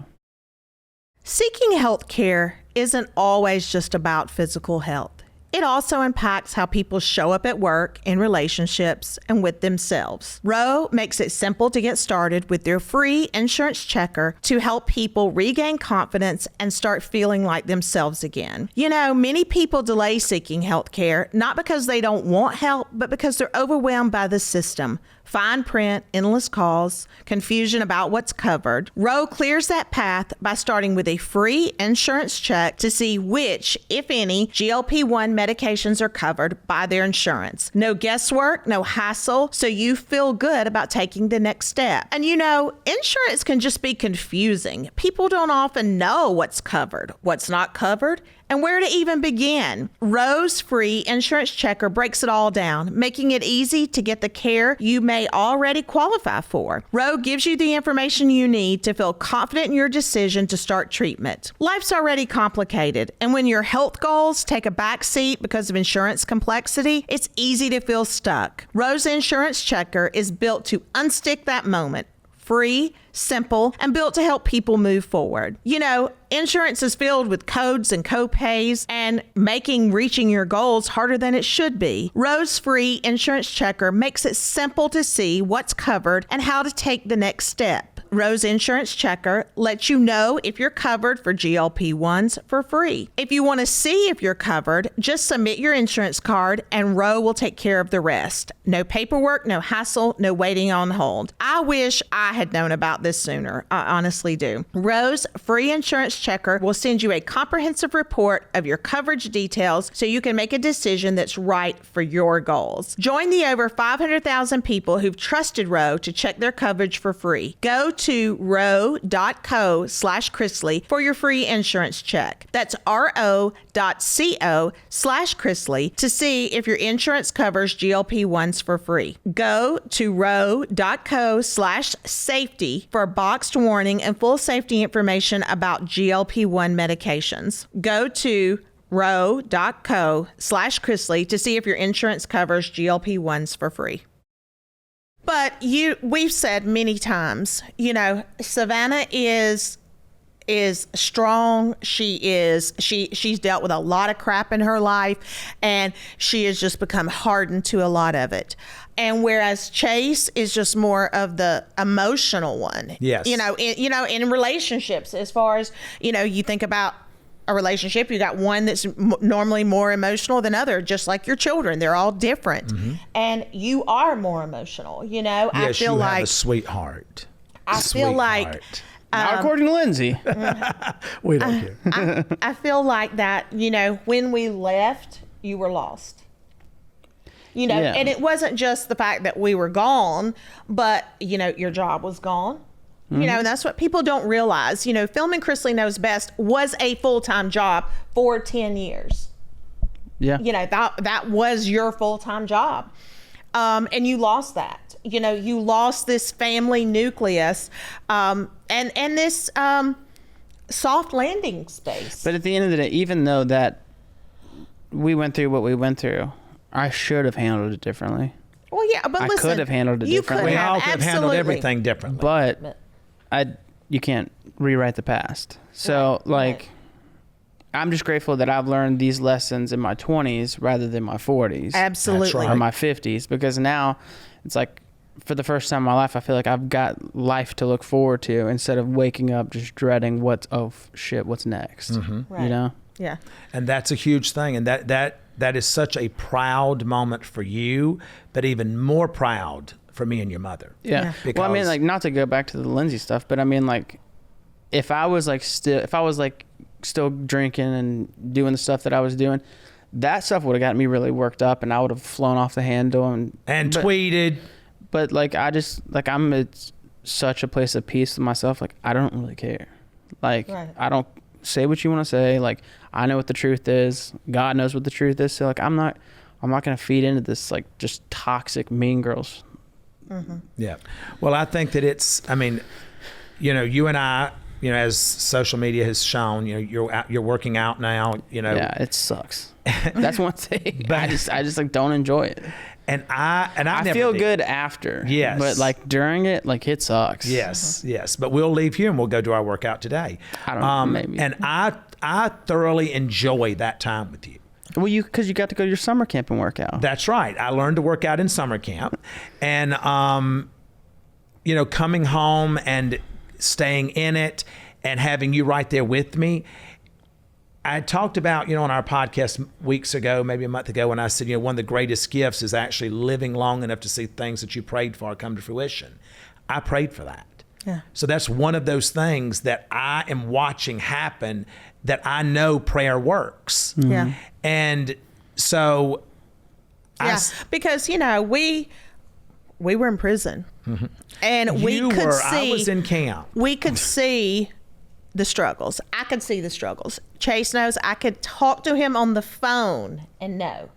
seeking health care isn't always just about physical health. It also impacts how people show up at work, in relationships, and with themselves. Roe makes it simple to get started with their free insurance checker to help people regain confidence and start feeling like themselves again. You know, many people delay seeking health care, not because they don't want help, but because they're overwhelmed by the system. Fine print, endless calls, confusion about what's covered. Roe clears that path by starting with a free insurance check to see which, if any, GLP-1 medications are covered by their insurance. No guesswork, no hassle, so you feel good about taking the next step. And you know, insurance can just be confusing. People don't often know what's covered, what's not covered, and where to even begin. Roe's free insurance checker breaks it all down, making it easy to get the care you may already qualify for. Roe gives you the information you need to feel confident in your decision to start treatment. Life's already complicated, and when your health goals take a back seat because of insurance complexity, it's easy to feel stuck. Roe's insurance checker is built to unstick that moment. Free, simple, and built to help people move forward. You know, insurance is filled with codes and co-pays and making reaching your goals harder than it should be. Roe's free insurance checker makes it simple to see what's covered and how to take the next step. Roe's insurance checker lets you know if you're covered for GLP-1s for free. If you want to see if you're covered, just submit your insurance card and Roe will take care of the rest. No paperwork, no hassle, no waiting on hold. I wish I had known about this sooner. I honestly do. Roe's free insurance checker will send you a comprehensive report of your coverage details so you can make a decision that's right for your goals. Join the over 500,000 people who've trusted Roe to check their coverage for free. Go to roe.co/Chrisley for your free insurance check. That's ro.co/Chrisley to see if your insurance covers GLP-1s for free. Go to roe.co/safety for a boxed warning and full safety information about GLP-1 medications. Go to roe.co/Chrisley to see if your insurance covers GLP-1s for free. But we've said many times, you know, Savannah is strong. She's dealt with a lot of crap in her life, and she has just become hardened to a lot of it. And whereas Chase is just more of the emotional one. Yes. In relationships, as far as, you think about a relationship, you got one that's normally more emotional than other, just like your children. They're all different. Mm-hmm. And you are more emotional, Yes, I feel you like have a sweetheart. Feel like not according to Lindsay. We don't care. I feel like that, when we left, you were lost. And it wasn't just the fact that we were gone, but, your job was gone. Mm-hmm. And that's what people don't realize. Filming Chrisley Knows Best was a full-time job for 10 years. Yeah. That was your full-time job. And you lost that. You lost this family nucleus and this soft landing space. But at the end of the day, even though that we went through what we went through, I should have handled it differently. Well, yeah, but listen. I could have handled it differently. We all could have handled everything differently. But you can't rewrite the past. So, I'm just grateful that I've learned these lessons in my 20s rather than my 40s. Absolutely. Or my 50s, because now it's like for the first time in my life, I feel like I've got life to look forward to instead of waking up just dreading what's next. Right. You know? Yeah. And that's a huge thing. And that is such a proud moment for you, but even more proud for me and your mother. Yeah. Well, I mean, like, not to go back to the Lindsay stuff, but I mean, like, if I was still drinking and doing the stuff that I was doing, that stuff would have gotten me really worked up, and I would have flown off the handle and tweeted. But like, I just, like, I'm at such a place of peace with myself. Like, I don't really care. Like, right. I don't say what you want to say. Like, I know what the truth is. God knows what the truth is. So, like, I'm not going to feed into this, like, just toxic mean girls. Mm-hmm. Yeah. Well, I think that it's, I mean, you know, you and I, you know, as social media has shown, you know, you're working out now, you know. Yeah, it sucks. That's one thing. But I just like don't enjoy it. And I never feel did. Good after. Yes. But like during it, like it sucks. Yes, yes. But we'll leave here and we'll go do our workout today. I don't know, maybe. And I thoroughly enjoy that time with you. Well, because you got to go to your summer camp and work out. That's right. I learned to work out in summer camp, and you know, coming home and staying in it and having you right there with me. I talked about, you know, on our podcast weeks ago, maybe a month ago, when I said, you know, one of the greatest gifts is actually living long enough to see things that you prayed for come to fruition. I prayed for that. Yeah. So that's one of those things that I am watching happen, that I know prayer works. Mm-hmm. Yeah. And so because, you know, we were in prison. Mm-hmm. And I was in camp. We could see the struggles. I could see the struggles. Chase knows. I could talk to him on the phone and know.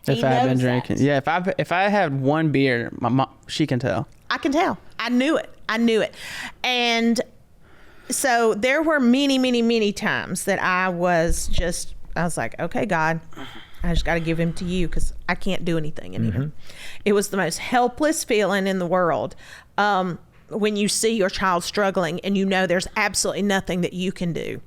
If I've been drinking. Yeah, if I had one beer, my mom, she can tell. I can tell. I knew it. And so there were many, many, many times that I was like, okay, God, I just got to give him to you because I can't do anything anymore. Mm-hmm. It was the most helpless feeling in the world when you see your child struggling and you know there's absolutely nothing that you can do.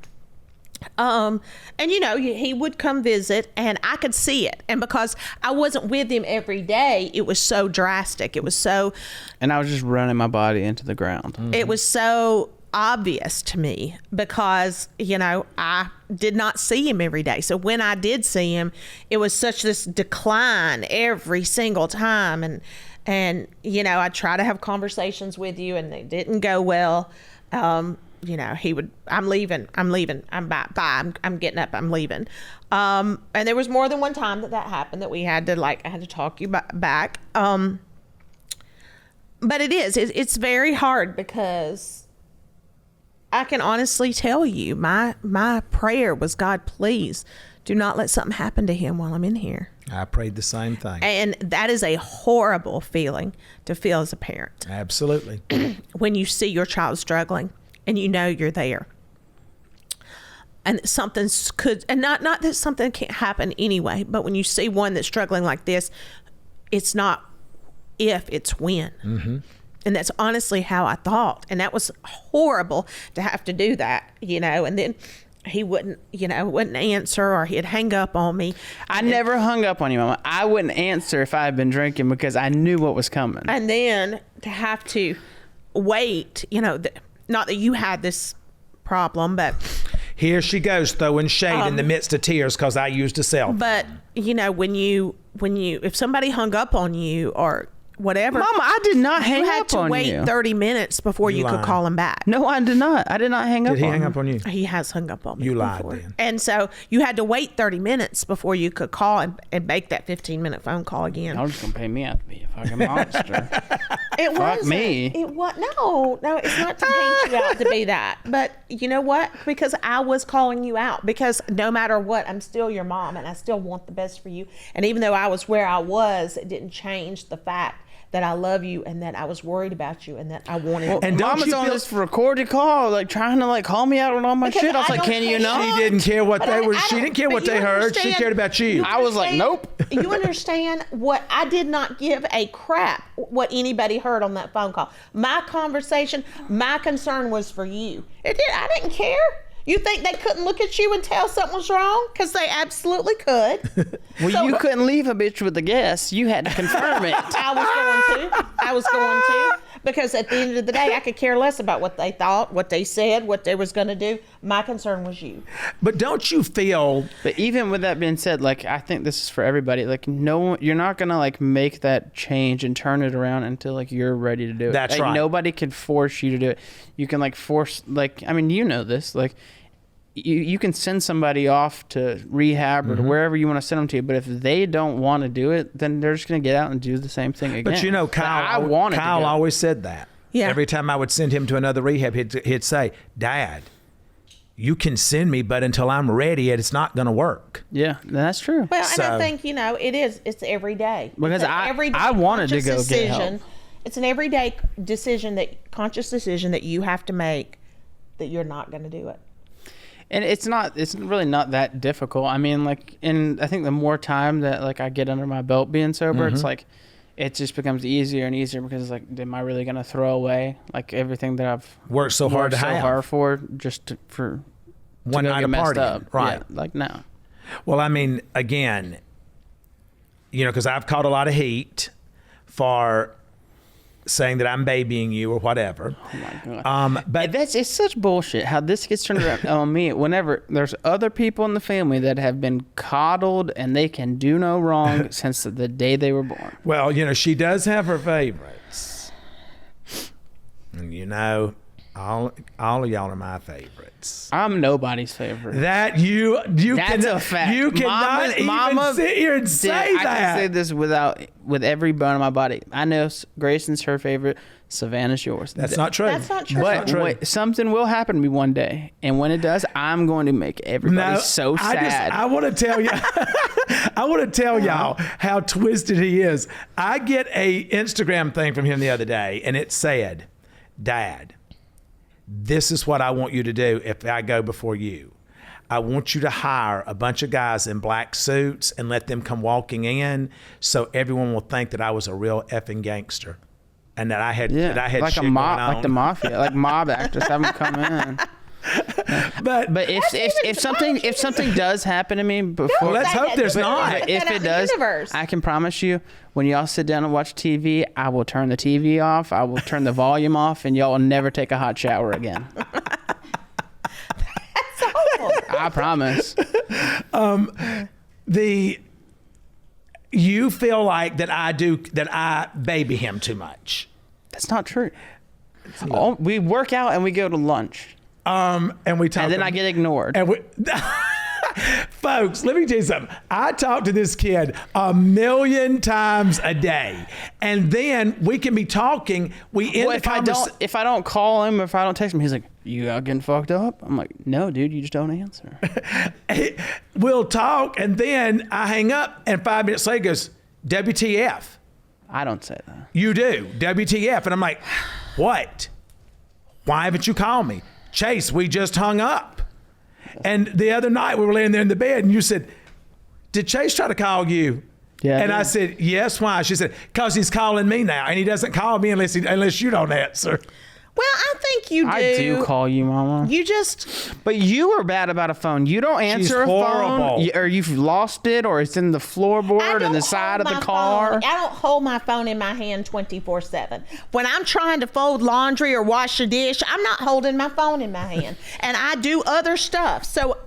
And you know, he would come visit and I could see it. And because I wasn't with him every day, it was so drastic. It was so... And I was just running my body into the ground. Mm-hmm. It was so obvious to me because, you know, I did not see him every day. So when I did see him, it was such this decline every single time. And you know, I try to have conversations with you and they didn't go well. You know, he would, I'm leaving, I'm bye, I'm getting up, I'm leaving. And there was more than one time that happened that I had to talk you back. But it's very hard because I can honestly tell you, my prayer was, God, please do not let something happen to him while I'm in here. I prayed the same thing. And that is a horrible feeling to feel as a parent. Absolutely. When you see your child struggling and you know you're there. And not that something can't happen anyway, but when you see one that's struggling like this, it's not if, it's when. Mm-hmm. And that's honestly how I thought. And that was horrible to have to do that, you know. And then he wouldn't answer, or he'd hang up on me. I never hung up on you, Mama. I wouldn't answer if I had been drinking because I knew what was coming. And then to have to wait, you know, not that you had this problem, but... Here she goes throwing shade in the midst of tears because I used a cell phone. But, you know, when you if somebody hung up on you or whatever, Mama, I did not hang up on you. You had to wait 30 minutes before you could call him back. No, I did not. I did not hang up on him. Did he hang up on you? He has hung up on me You lied before. then. And so you had to wait 30 minutes before you could call and make that 15-minute phone call again. Y'all just going to pay me out to be a fucking monster. It Fuck me. It was no, it's not to paint you out to be that. But you know what? Because I was calling you out. Because no matter what, I'm still your mom and I still want the best for you. And even though I was where I was, it didn't change the fact that I love you and that I was worried about you and that I wanted. Well, and Mama's on this recorded call, like trying to like call me out on all my shit. I was like, "Can you not?" She didn't care what they were. She didn't care what they heard. She cared about you. I was like, "Nope." You understand what? I did not give a crap what anybody heard on that phone call. My conversation, my concern was for you. I didn't care. You think they couldn't look at you and tell something was wrong? Because they absolutely could. Well, So- you couldn't leave a bitch with a guess. You had to confirm it. I was going to. Because at the end of the day, I could care less about what they thought, what they said, what they was going to do. My concern was you. But don't you feel... But even with that being said, like, I think this is for everybody. Like, you're not going to, like, make that change and turn it around until, like, you're ready to do it. That's like, right. Nobody can force you to do it. You can, like, force, like, I mean, you know this. Like, you can send somebody off to rehab or to wherever you want to send them to, but if they don't want to do it, then they're just going to get out and do the same thing again. But you know, Kyle always said that. Yeah. Every time I would send him to another rehab, he'd say, Dad, you can send me, but until I'm ready, it's not going to work. Yeah, that's true. Well, So- and I think, it's every day. Because It's an I everyday wanted to conscious go get help. It's an everyday conscious decision that you have to make that you're not going to do it. And it's really not that difficult. I mean, like, and I think the more time that, like, I get under my belt being sober, it's like, it just becomes easier and easier because, like, am I really going to throw away, like, everything that I've Worked so hard to have. hard for just for One to go night get of messed partying. up. Right. Yeah, like, no. Well, I mean, again, because I've caught a lot of heat for saying that I'm babying you or whatever. Oh my God. But It's such bullshit how this gets turned around on me whenever there's other people in the family that have been coddled and they can do no wrong since the day they were born. well, she does have her favorites. And all of y'all are my favorites. I'm nobody's favorite. That you That's can, a fact. You cannot Mama even sit here and say I that. can say this with every bone in my body. I know Grayson's her favorite. Savannah's yours. That's not true. That's not true. But true. wait, something will happen to me one day, and when it does, I'm going to make everybody so sad. I want to tell you. I want to tell y'all how twisted he is. I get a Instagram thing from him the other day, and it said, "Dad, this is what I want you to do if I go before you. I want you to hire a bunch of guys in black suits and let them come walking in, so everyone will think that I was a real effing gangster." And that I had like shit a mob, going on. like the mafia, like mob actors have them come in. But if something does happen to me before, Well, let's say hope that. there's Don't not. put but that if out it in the does, universe. I can promise you, when y'all sit down and watch TV, I will turn the TV off. I will turn the volume off, and y'all will never take a hot shower again. I promise. You feel like that I baby him too much. That's not true. Oh, we work out and we go to lunch, And we talk. and then I get ignored. And we, folks, let me tell you something. I talk to this kid 1,000,000 times a day, and then we can be talking. We end Well, the conversation. if I don't call him, if I don't text him, he's like, "You out getting fucked up?" I'm like, "No, dude, you just don't answer." We'll talk, and then I hang up, and 5 minutes later he goes, "WTF?" I don't say that. You do, WTF, and I'm like, "What? Why haven't you called me, Chase? We just hung up." And the other night we were laying there in the bed, and you said, "Did Chase try to call you?" Yeah. And I said, "Yes." Why? She said, "Because he's calling me now, and he doesn't call me unless you don't answer." Well, I think you do. I do call you, Mama. You just... But you are bad about a phone. You don't answer a horrible. phone, or you've lost it, or it's in the I floorboard don't in the side of hold the my car. phone. I don't hold my phone in my hand 24/7. When I'm trying to fold laundry or wash a dish, I'm not holding my phone in my hand. And I do other stuff. So,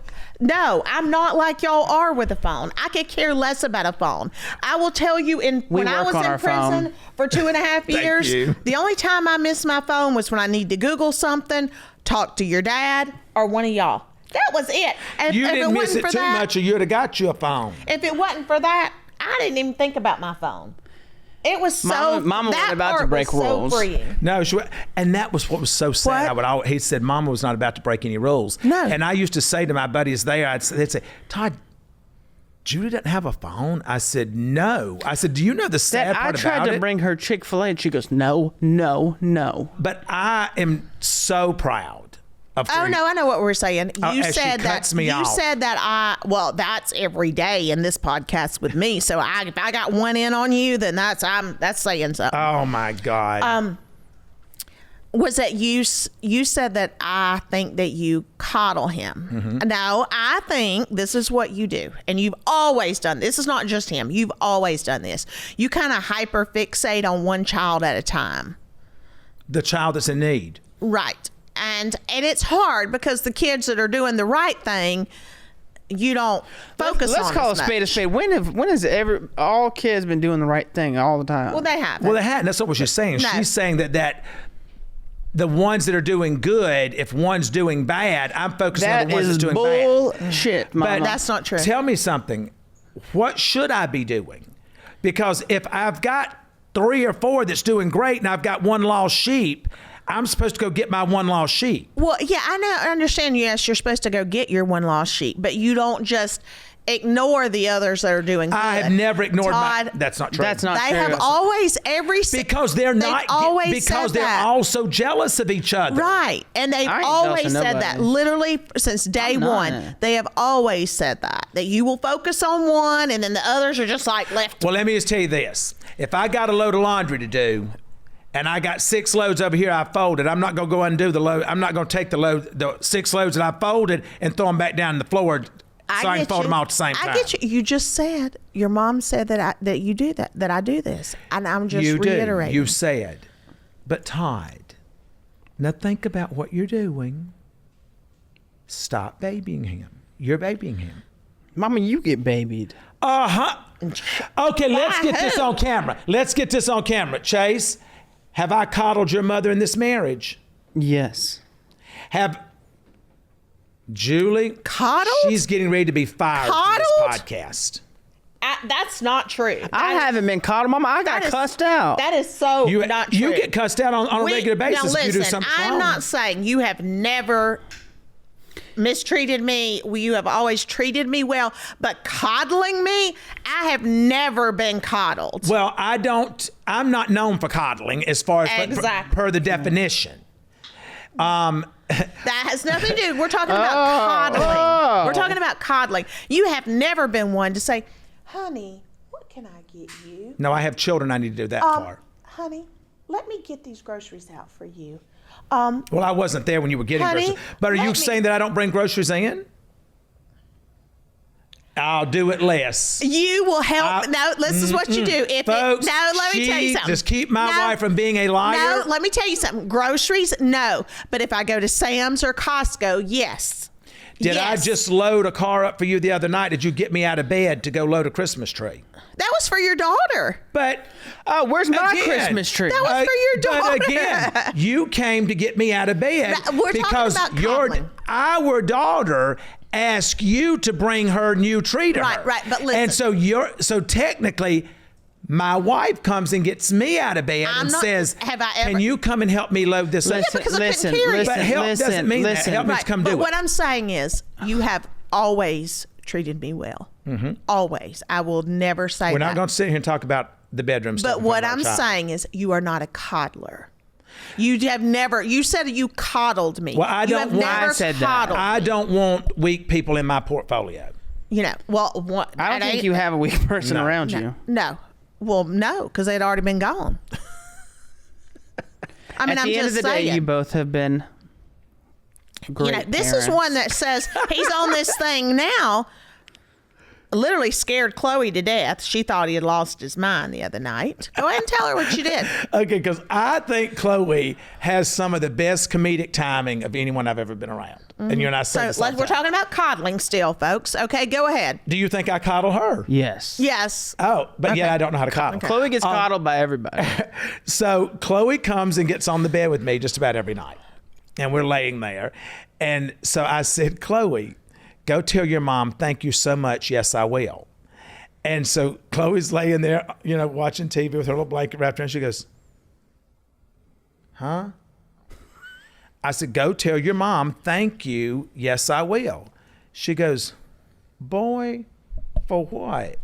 no, I'm not like y'all are with a phone. I could care less about a phone. I will tell you, when I work was on in our prison phone. for 2.5 years, you. the only time I missed my phone was when I need to Google something, talk to your dad, or one of y'all. That was it. And You if didn't miss wasn't it for too that, much, or you'd have got you a phone. if it wasn't for that, I didn't even think about my phone. It was so... Mama that wasn't about to part break was rules. So freeing. No, and that was what was so sad. What? He said Mama was not about to break any rules. No. And I used to say to my buddies there, they'd say, "Todd, Julie doesn't have a phone." I said, "No." I said, "Do you know the sad I part tried about to it?" bring her Chick-fil-A, and she goes, "No, no, no." But I am so proud of Oh no, I know what we're saying. You as she said cuts that. me You off. said that. Well, that's every day in this podcast with me. So if I got one in on you, then that's saying something. Oh my God. was that you said that I think that you coddle him. No, I think this is what you do. And you've always done this. Is not just him. You've always done this. You kind of hyper fixate on one child at a time. The child that's in need. Right. And it's hard because the kids that are doing the right thing, you don't focus on. Let's call a spade a spade. When has ever all kids been doing the right thing all the time? Well, they haven't. Well, they hadn't. That's not what she's saying. No. She's saying that the ones that are doing good, if one's doing bad, I'm focusing on the ones that's doing bad. Bullshit, Mama. But that's not true. Tell me something. What should I be doing? Because if I've got 3 or 4 that's doing great and I've got one lost sheep, I'm supposed to go get my one lost sheep. Well, yeah, I understand. Yes, you're supposed to go get your one lost sheep, but you don't just ignore the others that are doing good. I have never ignored Todd, that's not true. That's not They true. have always because they're not always because said they're that. all so jealous of each other. Right. And they've I ain't always jealous of said that. nobody. Literally since day I'm not. one. They have always said that you will focus on one and then the others are just like left. Well, let me just tell you this. If I got a load of laundry to do and I got 6 loads over here I folded, I'm not going to go undo the load. I'm not going to take the 6 loads that I folded and throw them back down on the floor so I can fold them all at the same time. I get you. You just said, your mom said that you do that I do this. And I'm just reiterating. You said. But Todd, now think about what you're doing. Stop babying him. You're babying him. Mama, you get babied. Okay, let's get this on camera. Let's get this on camera. Chase, have I coddled your mother in this marriage? Yes. Have Julie? Coddled? She's getting ready to be fired from Coddled? this podcast. That's not true. I haven't been coddled, Mama. I got cussed out. That is so You, not true. you get cussed out on a regular basis now listen, if you do something I'm wrong. not saying you have never mistreated me. You have always treated me well, but coddling me, I have never been coddled. Well, I'm not known for coddling as far as Exactly. per the definition. That has nothing to do. We're talking about coddling. We're talking about coddling. You have never been one to say, honey, what can I get you? No, I have children I need to do that for. Honey, let me get these groceries out for you. Well, I wasn't there when you were getting Honey, groceries. But are you saying that I don't bring groceries in? I'll do it less. You will help. No, this is what you do. Folks, let me tell you something. Just keep my wife from being a liar. No, let me tell you something. Groceries, no. But if I go to Sam's or Costco, yes. Did I just load a car up for you the other night? Did you get me out of bed to go load a Christmas tree? That was for your daughter. But where's my again, Christmas tree? That was for your daughter. But again, you came to get me out of bed We're because talking about our daughter asked you to bring her new tree to her. Right, but listen. And so technically, my wife comes and gets me out of bed and says, can you come and help me load this up? Because I couldn't hear you. But help doesn't mean that. Help means come do it. But what I'm saying is, you have always treated me well. Mm-hmm. Always. I will never say We're that. not going to sit here and talk about the bedroom stuff. But what I'm saying is, you are not a coddler. You have never. You said you coddled me. Well, I don't. I said that. I don't want weak people in my portfolio. You know. Well, I don't think you have a weak person around you. No. Well, no, because they'd already been gone. I mean, At the I'm end just of the saying. day, you both have been great this parents. is one that says he's on this thing now. Literally scared Chloe to death. She thought he had lost his mind the other night. Go ahead and tell her what you did. Okay, because I think Chloe has some of the best comedic timing of anyone I've ever been around. Mm-hmm. And you and I said So we're talking about coddling still, folks. Okay, go ahead. Do you think I coddle her? Yes. Yes. Oh, but yeah, I don't know how to coddle. Chloe gets coddled by everybody. So Chloe comes and gets on the bed with me just about every night. And we're laying there. And so I said, Chloe, go tell your mom, thank you so much. Yes, I will. And so Chloe's laying there, watching TV with her little blanket wrapped around. She goes, huh? I said, go tell your mom, thank you. Yes, I will. She goes, boy, for what?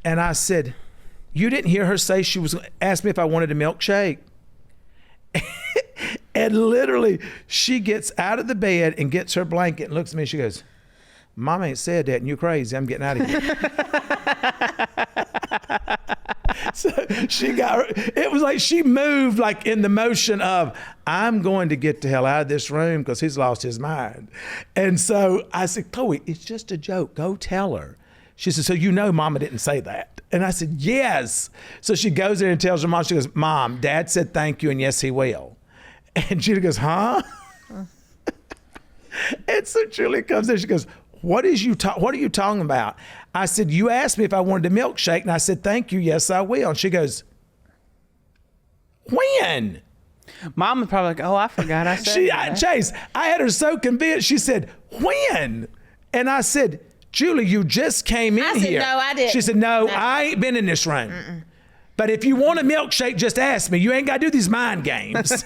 And I said, you didn't hear her say she was asked me if I wanted a milkshake. And literally, she gets out of the bed and gets her blanket and looks at me. She goes, Mom ain't said that, and you're crazy. I'm getting out of here. So it was like she moved like in the motion of, I'm going to get the hell out of this room because he's lost his mind. And so I said, Chloe, it's just a joke. Go tell her. She said, so you know Mama didn't say that. And I said, yes. So she goes in and tells her mom, she goes, Mom, Dad said thank you and yes, he will. And Julie goes, huh? And so Julie comes in, she goes, what are you talking about? I said, you asked me if I wanted a milkshake, and I said, thank you, yes, I will. And she goes, when? Mom was probably like, oh, I forgot I said that. Chase, I had her so convinced. She said, when? And I said, Julie, you just came in here. I said, no, I didn't. She said, no, I ain't been in this room. Mm-mm. But if you want a milkshake, just ask me. You ain't got to do these mind games.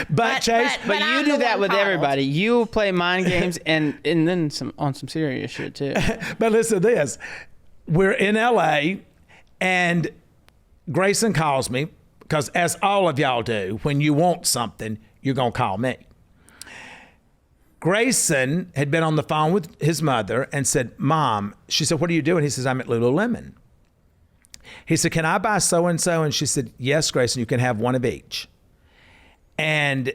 But Chase, but you do that with everybody. You play mind games and then on some serious shit too. But listen to this. We're in LA and Grayson calls me because, as all of y'all do, when you want something, you're going to call me. Grayson had been on the phone with his mother and said, Mom, she said, what are you doing? He says, I'm at Lululemon. He said, can I buy so-and-so? And she said, yes, Grayson, you can have one of each. And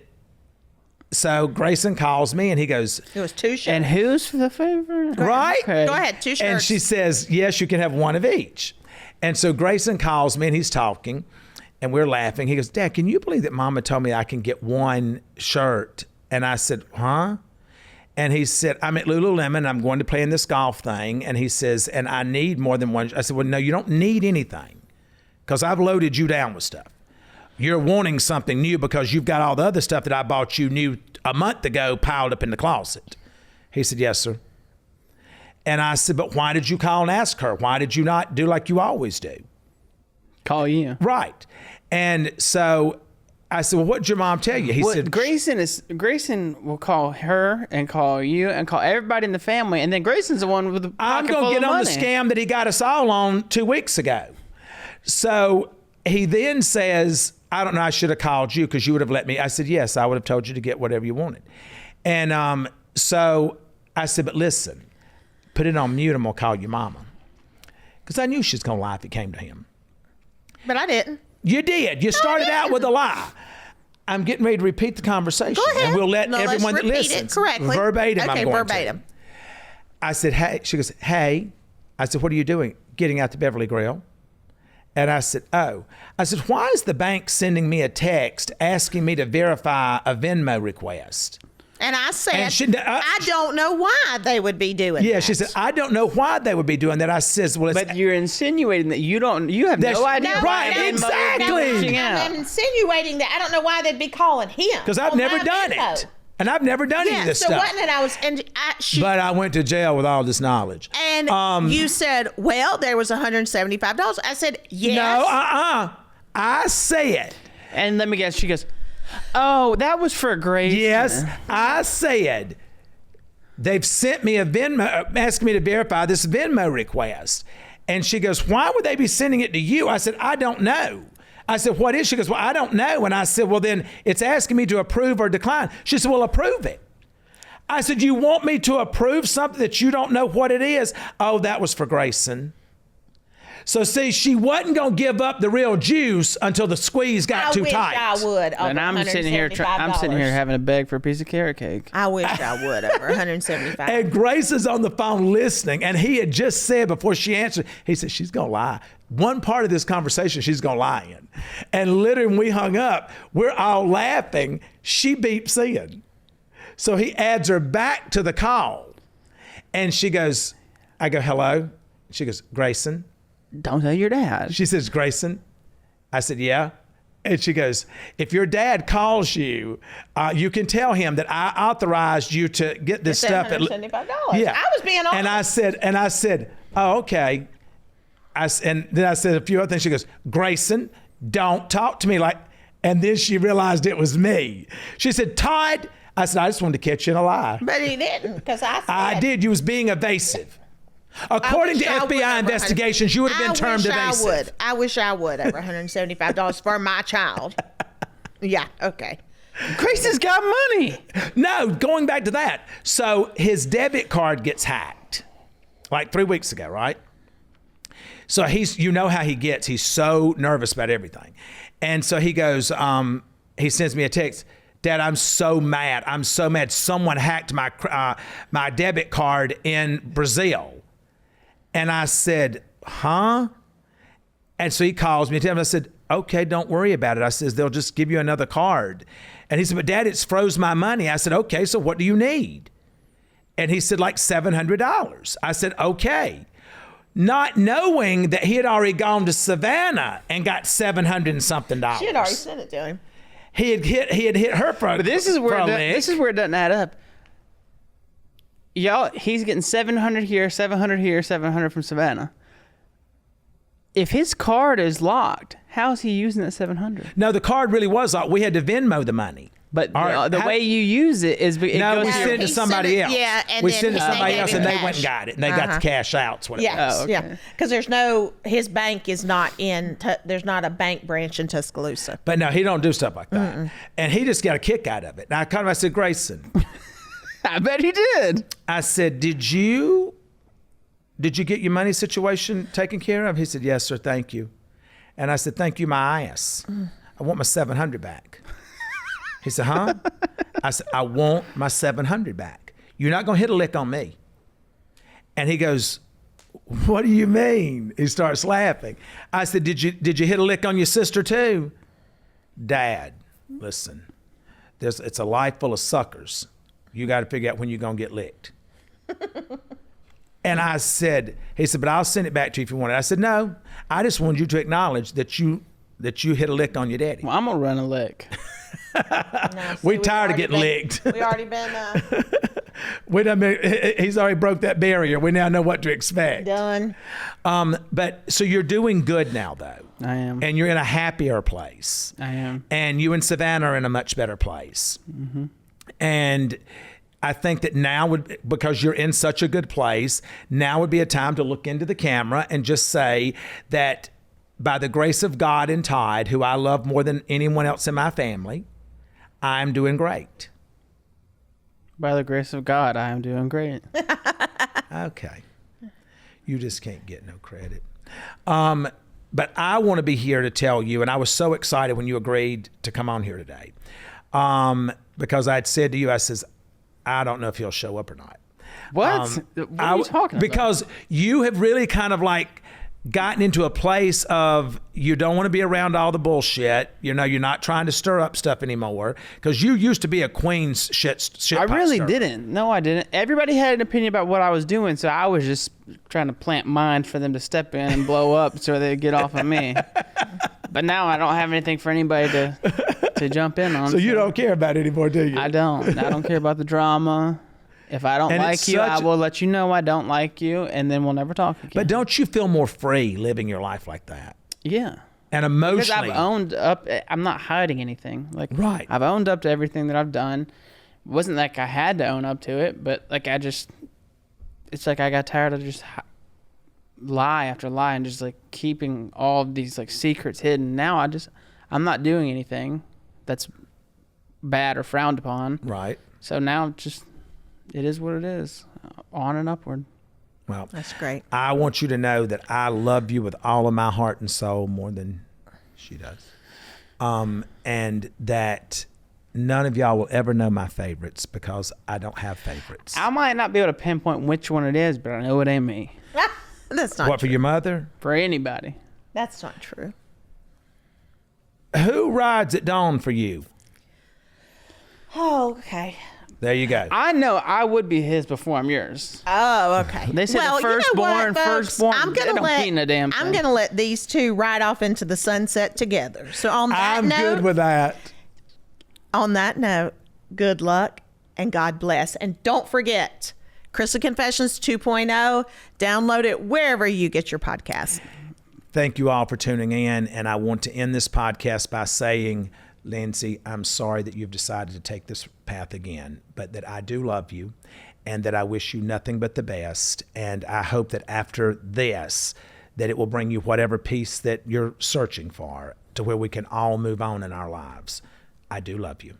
so Grayson calls me and he goes, it was 2 shirts. And who's the favorite? Right? Okay. Go ahead, 2 shirts. And she says, yes, you can have one of each. And so Grayson calls me and he's talking and we're laughing. He goes, Dad, can you believe that Mama told me I can get one shirt? And I said, huh? And he said, I'm at Lululemon. I'm going to play in this golf thing. And he says, and I need more than one. I said, well, no, you don't need anything because I've loaded you down with stuff. You're wanting something new because you've got all the other stuff that I bought you new a month ago piled up in the closet. He said, yes, sir. And I said, but why did you call and ask her? Why did you not do like you always do? Call you. Right. And so I said, well, what did your mom tell you? He said, Grayson will call her and call you and call everybody in the family. And then Grayson's the one with the I'm pocket full going to of get on money. the scam that he got us all on 2 weeks ago. So he then says, I don't know, I should have called you because you would have let me. I said, yes, I would have told you to get whatever you wanted. And so I said, but listen, put it on mute and we'll call your mama. Because I knew she was going to lie if it came to him. But I didn't. You did. You started out with a lie. I'm getting ready to repeat the conversation. Go ahead. And we'll let everyone that listens. listens. Correctly. Verbatim, okay, I'm going verbatim. to. I said, hey. She goes, hey. I said, what are you doing? Getting out to Beverly Grill. And I said, oh. I said, why is the bank sending me a text asking me to verify a Venmo request? And I said, And I don't know why they would be doing that. Yeah, she said, I don't know why they would be doing that. I says, well, it's... But you're insinuating that you have no idea. No, Right, no, exactly. I'm insinuating that I don't know why they'd be calling him. Because I've never done it. And I've never done any of this stuff. Wasn't it? But I went to jail with all this knowledge. And you said, well, there was $175. I said, yes. No, I said. And let me guess, she goes, oh, that was for Grace. Yes, I said. They've sent me a Venmo, asking me to verify this Venmo request. And she goes, why would they be sending it to you? I said, I don't know. I said, what is? She goes, well, I don't know. And I said, well, then it's asking me to approve or decline. She said, well, approve it. I said, you want me to approve something that you don't know what it is? Oh, that was for Grayson. So see, she wasn't going to give up the real juice until the squeeze got too tight. I wish I would. And I'm sitting here having to beg for a piece of carrot cake. I wish I would over $175. And Grace is on the phone listening, and he had just said before she answered, he said, she's going to lie. One part of this conversation she's going to lie in. And literally when we hung up, we're all laughing. She beeps in. So he adds her back to the call. And she goes, I go, hello? She goes, Grayson? Don't tell your dad. She says, Grayson? I said, yeah. And she goes, if your dad calls you, you can tell him that I authorized you to get this stuff. $175. Yeah. I was being honest. And I said, oh, okay. And then I said a few other things. She goes, Grayson, don't talk to me like, and then she realized it was me. She said, Todd. I said, I just wanted to catch you in a lie. But he didn't, because I said. I did. You was being evasive. According to FBI investigations, you would have been termed evasive. I wish I would over $175 for my child. Yeah, okay. Grayson's got money. No, going back to that. So his debit card gets hacked like 3 weeks ago, right? So you know how he gets. He's so nervous about everything. And so he goes, he sends me a text, Dad, I'm so mad. I'm so mad. Someone hacked my debit card in Brazil. And I said, huh? And so he calls me and tells me, I said, okay, don't worry about it. I said, they'll just give you another card. And he said, but Dad, it's froze my money. I said, okay, so what do you need? And he said, like $700. I said, okay. Not knowing that he had already gone to Savannah and got $700 and something. She had already sent it to him. He had hit her for. But this is where it doesn't add up. Y'all, he's getting 700 here, 700 here, 700 from Savannah. If his card is locked, how is he using that 700? No, the card really was locked. We had to Venmo the money. But the way you use it is we sent it to somebody else. Yeah, and we then sent it to somebody else, and they cash. went and got it, and they got the cash outs. Yes, okay. yeah, because his bank is not there's not a bank branch in Tuscaloosa. But no, he don't do stuff like that, and he just got a kick out of it. And I said, Grayson, I bet he did. I said, did you get your money situation taken care of? He said, yes, sir, thank you. And I said, thank you, my ass. I want my 700 back. He said, huh? I said, I want my 700 back. You're not going to hit a lick on me. And he goes, what do you mean? He starts laughing. I said, did you hit a lick on your sister too? Dad, listen, it's a life full of suckers. You got to figure out when you're going to get licked. And I said, he said, but I'll send it back to you if you want it. I said, no, I just wanted you to acknowledge that you hit a lick on your daddy. Well, I'm going to run a lick. No, we tired of getting licked. We already been he's already broke that barrier. We now know what to expect. done. But so you're doing good now, though. I am. And you're in a happier place. I am. And you and Savannah are in a much better place. Mm-hmm. And I think that now because you're in such a good place, now would be a time to look into the camera and just say that by the grace of God and Todd, who I love more than anyone else in my family, I'm doing great. By the grace of God, I am doing great. Okay. You just can't get no credit. But I want to be here to tell you, and I was so excited when you agreed to come on here today, because I'd said to you, I says, I don't know if he'll show up or not. What? What are you talking about? Because you have really kind of like gotten into a place of you don't want to be around all the bullshit. You know, you're not trying to stir up stuff anymore because you used to be a queen's shit I pot really stirrer. didn't. No, I didn't. Everybody had an opinion about what I was doing, so I was just trying to plant mines for them to step in and blow up so they'd get off of me. But now I don't have anything for anybody to jump in on. So you don't care about it anymore, do you? I don't. I don't care about the drama. If I don't like you, I will let you know I don't like you, and then we'll never talk again. But don't you feel more free living your life like that? Yeah. And emotionally. Because I've owned up. I'm not hiding anything. Like, right. I've owned up to everything that I've done. It wasn't like I had to own up to it, but like it's like I got tired of just lie after lie and just like keeping all of these like secrets hidden. Now I'm not doing anything that's bad or frowned upon. Right. So now it is what it is. On and upward. Well, That's great. I want you to know that I love you with all of my heart and soul more than she does. And that none of y'all will ever know my favorites because I don't have favorites. I might not be able to pinpoint which one it is, but I know it ain't me. That's not What, true. for your mother? For anybody. That's not true. Who rides at dawn for you? Oh, okay. There you go. I know I would be his before I'm yours. Oh, okay. They said well, the firstborn, you know what, folks? firstborn. I'm They gonna don't let mean a damn thing. I'm gonna let these two ride off into the sunset together. So on that I'm note, good with that. on that note, good luck and God bless. And don't forget, Chrisley Confessions 2.0. Download it wherever you get your podcasts. Thank you all for tuning in. And I want to end this podcast by saying, Lindsay, I'm sorry that you've decided to take this path again, but that I do love you and that I wish you nothing but the best. And I hope that after this, that it will bring you whatever peace that you're searching for to where we can all move on in our lives. I do love you.